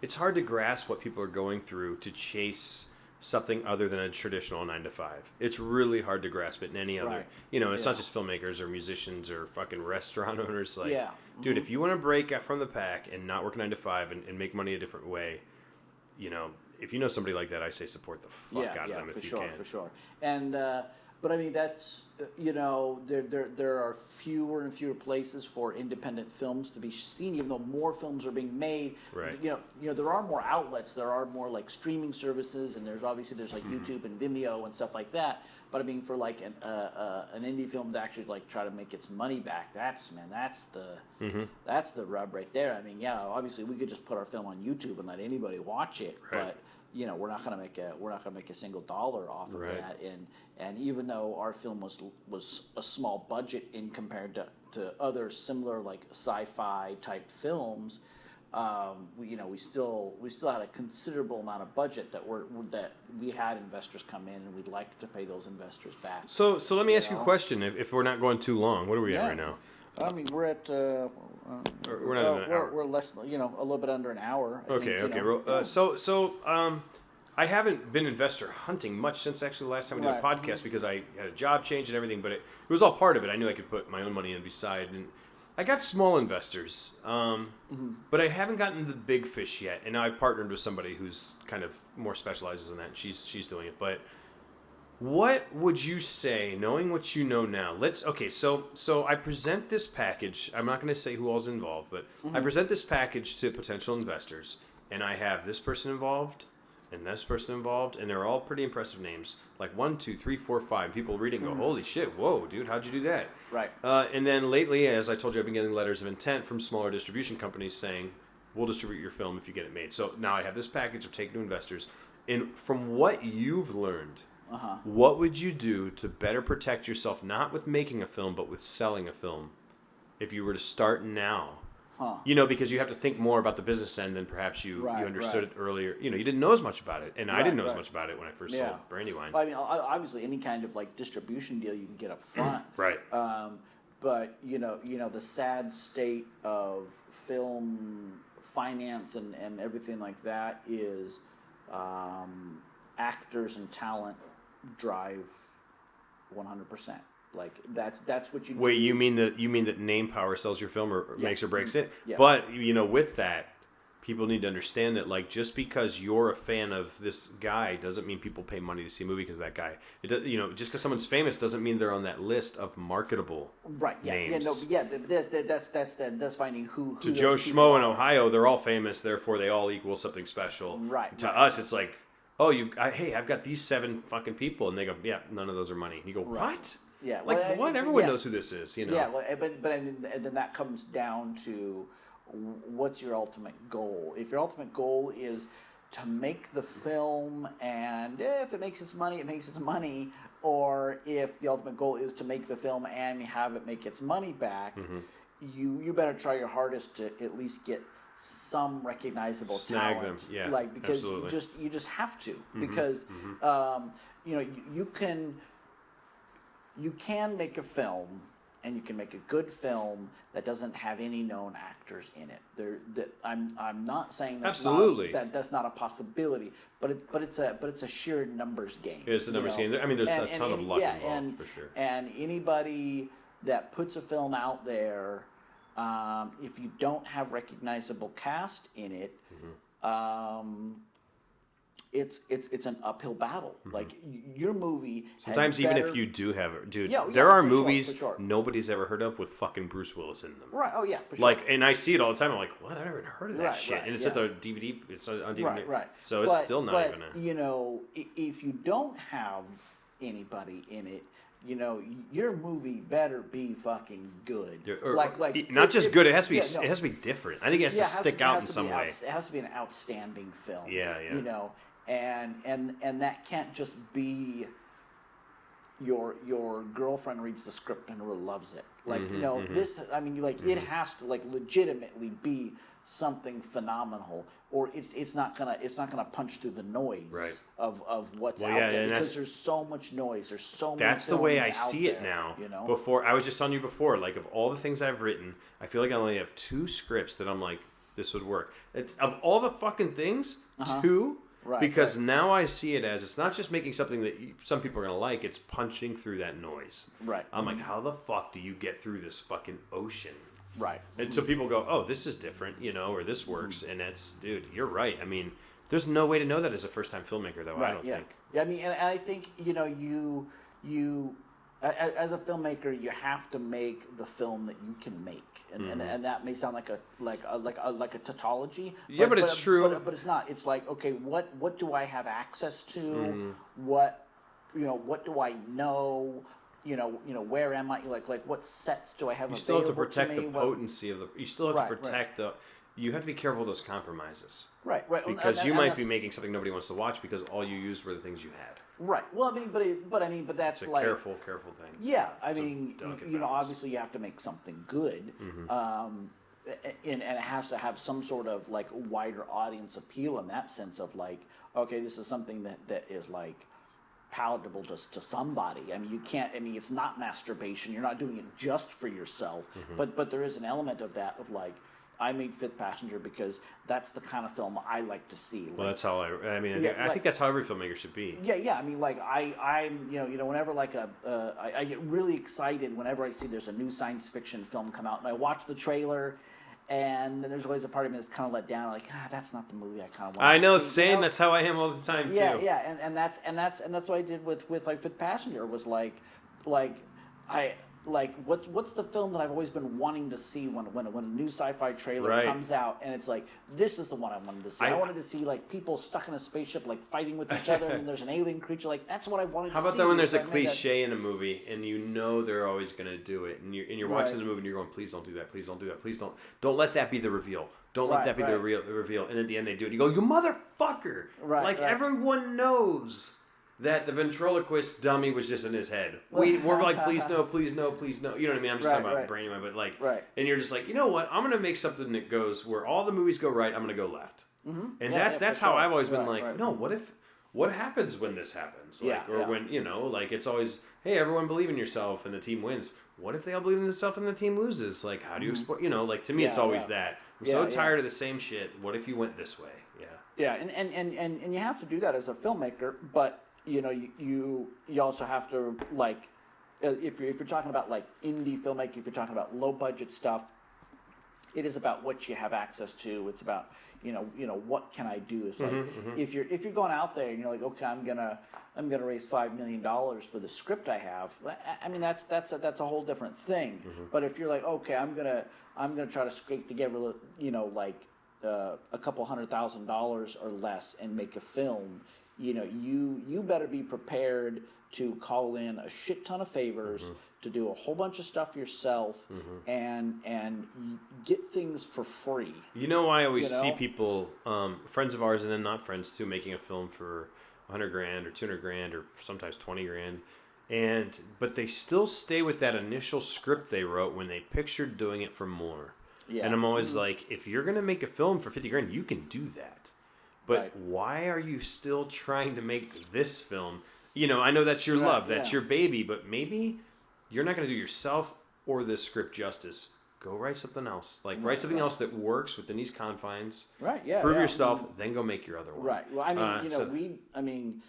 it's hard to grasp what people are going through to chase something other than a traditional 9-to-5. It's really hard to grasp it in any other. You know, it's not just filmmakers or musicians or fucking restaurant owners. Like, dude, if you want to break out from the pack and not work 9-to-5 and make money a different way, you know, if you know somebody like that, I say support the fuck out of them if you can. For sure. And but I mean, that's you know, there are fewer and fewer places for independent films to be seen, even though more films are being made. Right. You know, there are more outlets. There are more like streaming services, and there's like YouTube and Vimeo and stuff like that. But I mean, for like an indie film to actually like try to make its money back, that's the rub right there. I mean, obviously we could just put our film on YouTube and let anybody watch it, but you know, we're not going to make a single dollar off of that. And even though our film was a small budget in compared to other similar like sci-fi type films, we still had a considerable amount of budget that we had investors come in, and we'd like to pay those investors back. So let me ask you a question. If we're not going too long, what are we at right now? I mean, we're at we're not even an hour. We're less, a little bit under an hour. I think, I haven't been investor hunting much since actually the last time we did a podcast, because I had a job change and everything, but it was all part of it. I knew I could put my own money in beside, and I got small investors, but I haven't gotten the big fish yet. And now I've partnered with somebody who's kind of more specializes in that, and she's doing it. But what would you say, knowing what you know now? So I present this package. I'm not going to say who all's involved, but I present this package to potential investors, and I have this person involved and this person involved, and they're all pretty impressive names, like 1, 2, 3, 4, 5. People read it and go, holy shit, whoa, dude, how'd you do that? Right. And then lately, as I told you, I've been getting letters of intent from smaller distribution companies saying, we'll distribute your film if you get it made. So now I have this package of taking to investors. And from what you've learned, what would you do to better protect yourself, not with making a film, but with selling a film if you were to start now. Huh. You know, because you have to think more about the business end than perhaps you understood it earlier. You know, you didn't know as much about it, and I didn't know as much about it when I first sold Brandywine. Well, I mean, obviously, any kind of like distribution deal you can get up front, right? But you know, the sad state of film finance and everything like that is actors and talent drive 100%. Like that's what you do. Wait, you mean that name power sells your film or makes or breaks it? Yeah. But you know, with that, people need to understand that like just because you're a fan of this guy doesn't mean people pay money to see a movie because of that guy. It does, you know, just because someone's famous doesn't mean they're on that list of marketable names. That's finding who to Joe Schmo in Ohio, they're all famous, therefore they all equal something special. Right. To us, it's like, oh, hey, I've got these 7 fucking people, and they go, yeah, none of those are money. And you go, what? Yeah, like what? Everyone knows who this is, you know. Yeah, well, but I mean, and then that comes down to what's your ultimate goal. If your ultimate goal is to make the film, and if it makes its money, it makes its money, or if the ultimate goal is to make the film and have it make its money back, you better try your hardest to at least get some recognizable talent. Them, yeah, like because absolutely. you just have to because you know you can make a film, and you can make a good film that doesn't have any known actors in it. I'm not saying that's that's not a possibility, but it's a sheer numbers game. It's a numbers game. I mean, there's a ton of luck involved for sure. And anybody that puts a film out there, if you don't have recognizable cast in it, it's an uphill battle. Like your movie. Sometimes even if you do have it, dude, there are movies nobody's ever heard of with fucking Bruce Willis in them. Right. Oh yeah, for sure. Like, and I see it all the time. I'm like, what? I never even heard of that shit. And it's at the DVD. It's on DVD. Right. So it's still not even a. You know, if you don't have anybody in it, you know, your movie better be fucking good. Not just good. It has to be. It has to be different. I think it has to stick out in some way. It has to be an outstanding film. Yeah. You know. And that can't just be your girlfriend reads the script and really loves it. Like this. I mean, like it has to like legitimately be something phenomenal, or it's not gonna punch through the noise of what's out there because there's so much noise. There's so many. That's the way I see it now. You know. Before I was just telling you before, like of all the things I've written, I feel like I only have 2 scripts that I'm like this would work. Of all the fucking things, 2. Because now I see it as it's not just making something that some people are going to like, it's punching through that noise. Right. I'm like, how the fuck do you get through this fucking ocean? Right. And so people go, oh, this is different, you know, or this works. And it's, dude, you're right. I mean, there's no way to know that as a first-time filmmaker, though, I don't think. Yeah, I mean, and I think, you know, you as a filmmaker, you have to make the film that you can make, and that may sound like a tautology. But it's true. But it's not. It's like, okay, what do I have access to? What do I know? You know, where am I? Like what sets do I have available to me? You still have to protect the potency of the. You still have to protect the. You have to be careful of those compromises. Right. Because you might be making something nobody wants to watch because all you used were the things you had. Right. Well, I mean, but that's it's a like careful thing. Yeah, I mean, you know, obviously you have to make something good, and it has to have some sort of like wider audience appeal in that sense of like, okay, this is something that is like palatable to somebody. I mean, you can't. I mean, it's not masturbation. You're not doing it just for yourself, but there is an element of that of like. I made Fifth Passenger because that's the kind of film I like to see. Well, that's how I think that's how every filmmaker should be. Yeah. I mean, like I'm you know, whenever like I get really excited whenever I see there's a new science fiction film come out, and I watch the trailer, and then there's always a part of me that's kind of let down. Like, that's not the movie I kind of want. I know, to see, same. You know? That's how I am all the time too. Yeah, and that's what I did with like Fifth Passenger was like I. Like what's the film that I've always been wanting to see when a new sci-fi trailer comes out, and it's like this is the one I wanted to see. I wanted to see like people stuck in a spaceship like fighting with each other, and there's an alien creature. Like that's what I wanted to see. How about that when there's a cliche in a movie and you know they're always going to do it, and you're watching the movie and you're going, please don't do that, please don't do that, please don't let that be the reveal. Don't let that be the reveal. And at the end they do it. You go, you motherfucker! Like everyone knows that the ventriloquist dummy was just in his head. We're like, please no, please no, please no. You know what I mean? I'm just talking about brain, but like, and you're just like, you know what? I'm gonna make something that goes where all the movies go right. I'm gonna go left, and that's how I've always been like, no, what happens when this happens? Like, when like it's always, hey, everyone believe in yourself and the team wins. What if they all believe in themselves and the team loses? Like, how do you explain? Like to me, it's always that. I'm so tired of the same shit. What if you went this way? Yeah, and you have to do that as a filmmaker, but you also have to, like, if you're talking about like indie filmmaking, if you're talking about low budget stuff, it is about what you have access to. It's about what can I do? It's like if you're going out there and you're like, okay, I'm gonna raise $5 million for the script I have. I mean that's a whole different thing. But if you're like, okay, I'm gonna try to scrape together like a couple $100,000 or less and make a film, you better be prepared to call in a shit ton of favors, to do a whole bunch of stuff yourself, and get things for free. I always see people, friends of ours and then not friends too, making a film for $100,000 or $200,000 or sometimes $20,000, but they still stay with that initial script they wrote when they pictured doing it for more. Yeah. And I'm always like, if you're gonna make a film for $50,000, you can do that. But why are you still trying to make this film? I know that's your love, that's your baby, but maybe you're not gonna do yourself or the script justice. Go write something else. Like write something else that works within these confines. Right. Yeah. Prove yourself, then go make your other one. Right. Well, I mean,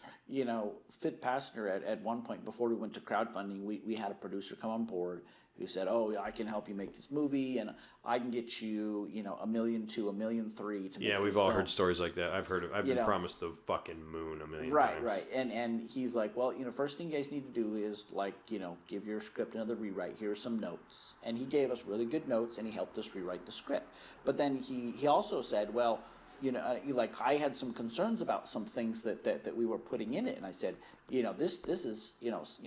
Fifth Passenger at one point before we went to crowdfunding, we had a producer come on board who said, "Oh, I can help you make this movie, and I can get you, $1 million to $1.3 million to make this we've all heard stories like that. I've heard. I've been promised the fucking moon a million times. Right. And he's like, well, first thing you guys need to do is like, give your script another rewrite. Here are some notes, and he gave us really good notes, and he helped us rewrite the script. But then he also said, well, like I had some concerns about some things that we were putting in it, and I said, this is,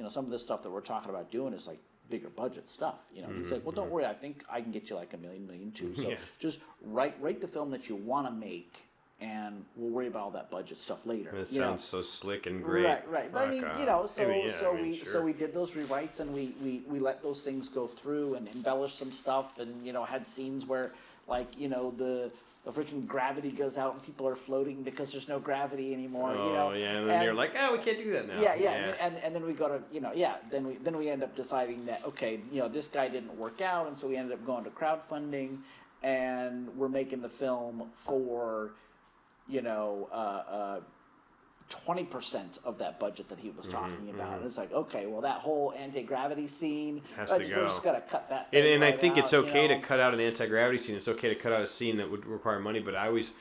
some of this stuff that we're talking about doing is like bigger budget stuff. He said, well, don't worry, I think I can get you like $1 million, $1.2 million. So just write the film that you want to make, and we'll worry about all that budget stuff later. It sounds so slick and great. Right. But I mean, so we did those rewrites, and we let those things go through and embellish some stuff, and had scenes where like the freaking gravity goes out and people are floating because there's no gravity anymore. And then you're like, we can't do that now. And then we go to then we end up deciding that okay, this guy didn't work out, and so we ended up going to crowdfunding, and we're making the film for 20% of that budget that he was talking about. And it's like, okay, well, that whole anti-gravity scene, we're just going to cut that thing And right I think out, it's okay to cut out an anti-gravity scene. It's okay to cut out a scene that would require money, but I always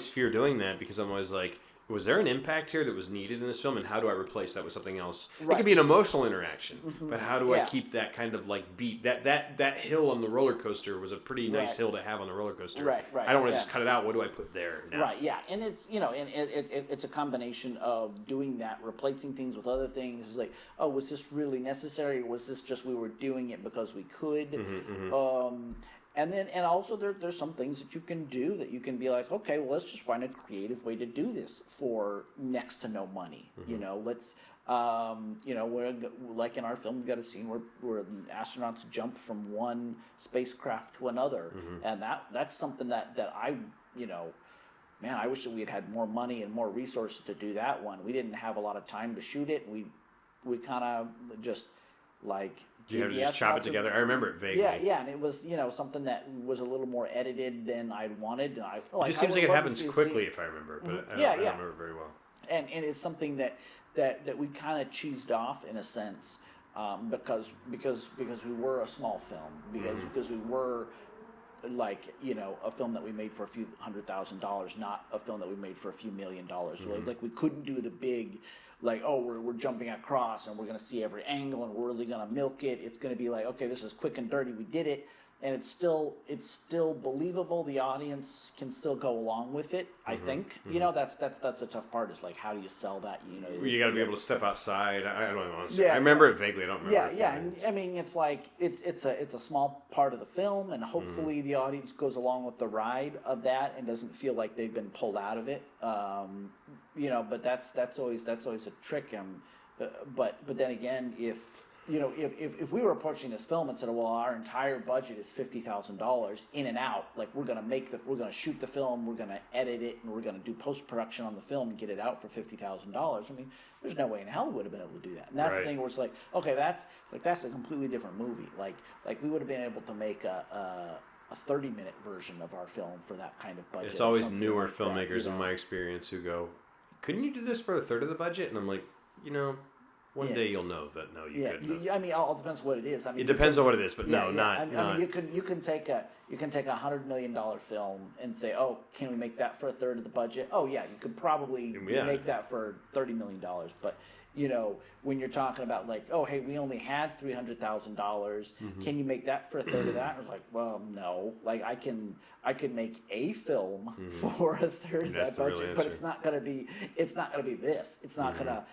fear doing that because I'm always like, was there an impact here that was needed in this film, and how do I replace that with something else? Right. It could be an emotional interaction, but how do I keep that kind of like beat? That hill on the roller coaster was a pretty nice hill to have on the roller coaster. Right. I don't want to just cut it out. What do I put there now? Right, yeah. And it's, it's a combination of doing that, replacing things with other things. It's like, oh, was this really necessary, or was this just we were doing it because we could? And also there's some things that you can do that you can be like, okay, well, let's just find a creative way to do this for next to no money. Let's we're like in our film, we've got a scene where astronauts jump from one spacecraft to another, and that's something that I man, I wish that we had more money and more resources to do that one. We didn't have a lot of time to shoot it. We kind of just like. You have to just chop it together. I remember it vaguely. Yeah, and it was something that was a little more edited than I'd wanted. And it just seems like it happens quickly, if I remember, but I don't remember it very well. And it's something that we kind of cheesed off in a sense, because we were a small film, because we were like a film that we made for a few $100,000, not a film that we made for a few $1 million. Like we couldn't do the big. Like, oh, we're jumping across and we're going to see every angle and we're really going to milk it. It's going to be like, okay, this is quick and dirty. We did it. and it's still believable. The audience can still go along with it. I think that's a tough part. Is like, how do you sell that? You got to be able to step outside. I don't know. Yeah, I remember it vaguely. I don't remember. Yeah. And I mean, it's like it's a small part of the film, and hopefully the audience goes along with the ride of that and doesn't feel like they've been pulled out of it. But that's always a trick. But then again, if we were approaching this film and said, well, our entire budget is $50,000 in and out, like we're gonna shoot the film, we're gonna edit it, and we're gonna do post-production on the film and get it out for $50,000. I mean, there's no way in hell we would have been able to do that. And that's the thing where it's like, okay, that's a completely different movie. Like we would have been able to make a 30-minute version of our film for that kind of budget. It's always newer filmmakers in my experience who go, couldn't you do this for a third of the budget? And I'm like, one day you'll know that you couldn't. I mean, it all depends what it is. I mean, it depends on what it is, but not. I mean, you can take a $100 million film and say, oh, can we make that for a third of the budget? Oh yeah, you could probably make that for $30 million. But when you're talking about like, oh hey, we only had $300,000, can you make that for a third of that? Or like, well, no. Like I can make a film for a third of that budget, but it's not gonna be this. It's not gonna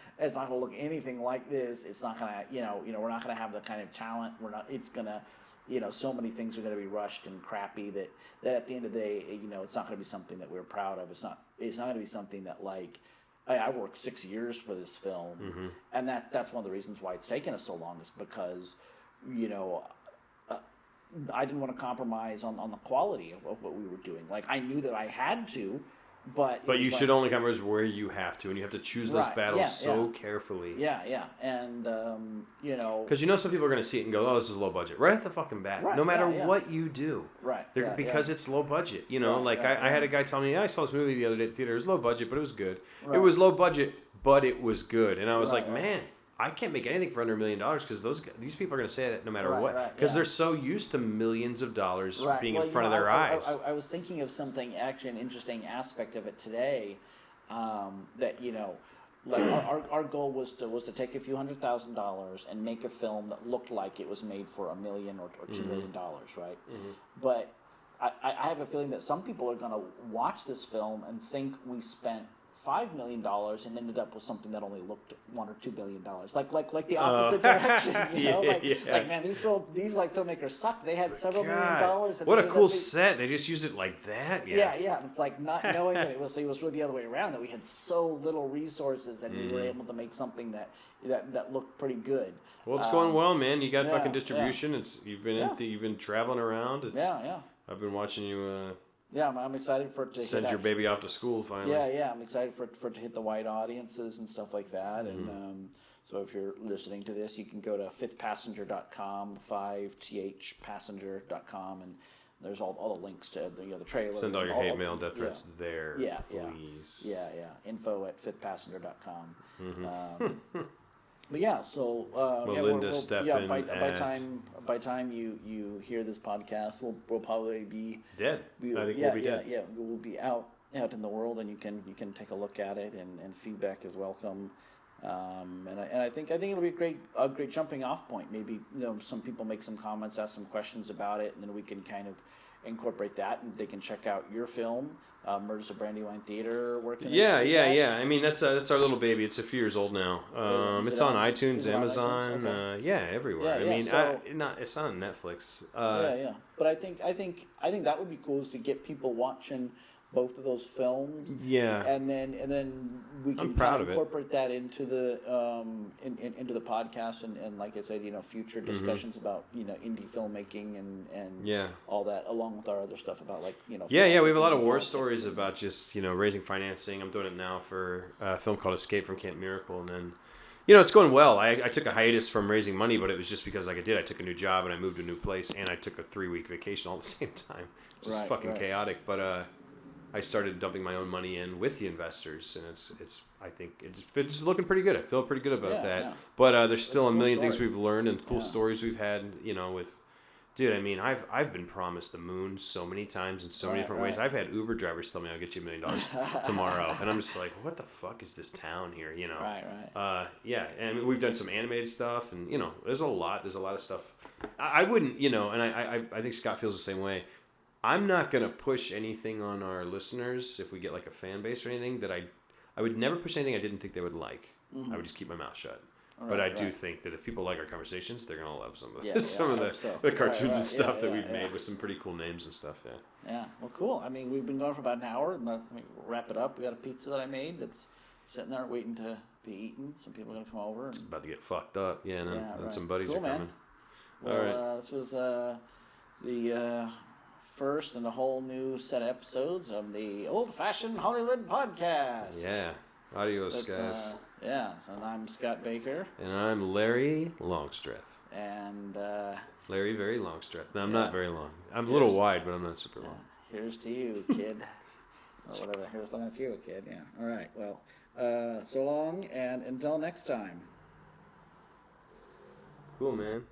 look anything like this. It's not gonna we're not gonna have the kind of talent. It's gonna so many things are gonna be rushed and crappy that at the end of the day, it's not gonna be something that we're proud of. It's not gonna be something that like. I've worked 6 years for this film, and that's one of the reasons why it's taken us so long is because, I didn't want to compromise on the quality of what we were doing. Like, I knew that I had to, but you should only compromise where you have to, and you have to choose those battles carefully. Yeah, and, Because some people are going to see it and go, oh, this is low budget. Right off the fucking bat, no matter what you do. Right. Because it's low budget. I had a guy tell me, I saw this movie the other day at the theater. It was low budget, but it was good. Right. It was low budget, but it was good. And I was man, I can't make anything for under $1 million because these people are going to say that no matter what. Because they're so used to millions of dollars being in front of their eyes. I was thinking of something, actually an interesting aspect of it today, that, like our goal was to take a few $100,000 and make a film that looked like it was made for $1 million or $2 million, right? But I have a feeling that some people are going to watch this film and think we spent $5 million and ended up with something that only looked $1 or $2 billion, like the opposite direction. Like man, these filmmakers sucked. They had several $1 million. And what a cool set! They just used it like that. Yeah. It's like not knowing that it was really the other way around. That we had so little resources and we were able to make something that looked pretty good. Well, it's going well, man. You got fucking distribution. You've been traveling around. I've been watching you. Yeah, I'm excited for it to send your baby off to school finally. Yeah, I'm excited for it to hit the wide audiences and stuff like that. And so if you're listening to this, you can go to fifthpassenger.com, 5thpassenger.com, and there's all the links to the trailer. Send all your hate mail, death threats there, please. Yeah. Info at fifthpassenger.com. But yeah, so by time you hear this podcast, we'll probably be dead. I think we'll be dead. Yeah, we'll be out in the world, and you can take a look at it, and feedback is welcome. And I think it'll be a great jumping off point. Maybe some people make some comments, ask some questions about it, and then we can kind of incorporate that, and they can check out your film, Murders of Brandywine Theater. Where can yeah. I mean, that's our little baby. It's a few years old now. It's on iTunes, Amazon, everywhere. It's not on Netflix. But I think that would be cool, is to get people watching both of those films. Yeah. And then we can kind of incorporate that into the into the podcast, and like I said, future discussions about indie filmmaking and all that, along with our other stuff about we have a lot of war stories about just raising financing. I'm doing it now for a film called Escape from Camp Miracle, and then it's going well. I took a hiatus from raising money, but it was just because I took a new job and I moved to a new place, and I took a 3-week vacation all at the same time. Just chaotic, but I started dumping my own money in with the investors, and I think it's looking pretty good. I feel pretty good about that. Yeah. But there's still a million things we've learned and cool stories we've had, with Dude, I mean, I've been promised the moon so many times in so many different ways. I've had Uber drivers tell me I'll get you $1 million tomorrow, and I'm just like, what the fuck is this town here? You know? Right. Yeah, and we've done some animated stuff, and there's a lot of stuff. I wouldn't, and I think Scott feels the same way. I'm not gonna push anything on our listeners if we get like a fan base or anything that I would never push anything I didn't think they would like. I would just keep my mouth shut. But I do think that if people like our conversations, they're gonna love some of the cartoons and stuff that we've made with some pretty cool names and stuff. Yeah. Yeah. Well, cool. I mean, we've been going for about an hour. Let me wrap it up. We got a pizza that I made that's sitting there waiting to be eaten. Some people are gonna come over. It's about to get fucked up. Yeah, and some buddies cool, are coming. Man. Well, all right. This was the first in a whole new set of episodes of the Old Fashioned Hollywood Podcast. Yeah. Adios, guys. So I'm Scott Baker. And I'm Larry Longstreth. And Larry very Longstreth. No, I'm not very long. I'm a little wide, but I'm not super long. Here's to you, kid. Or whatever. Here's long to you, kid. Yeah. All right. Well, so long, and until next time. Cool, man.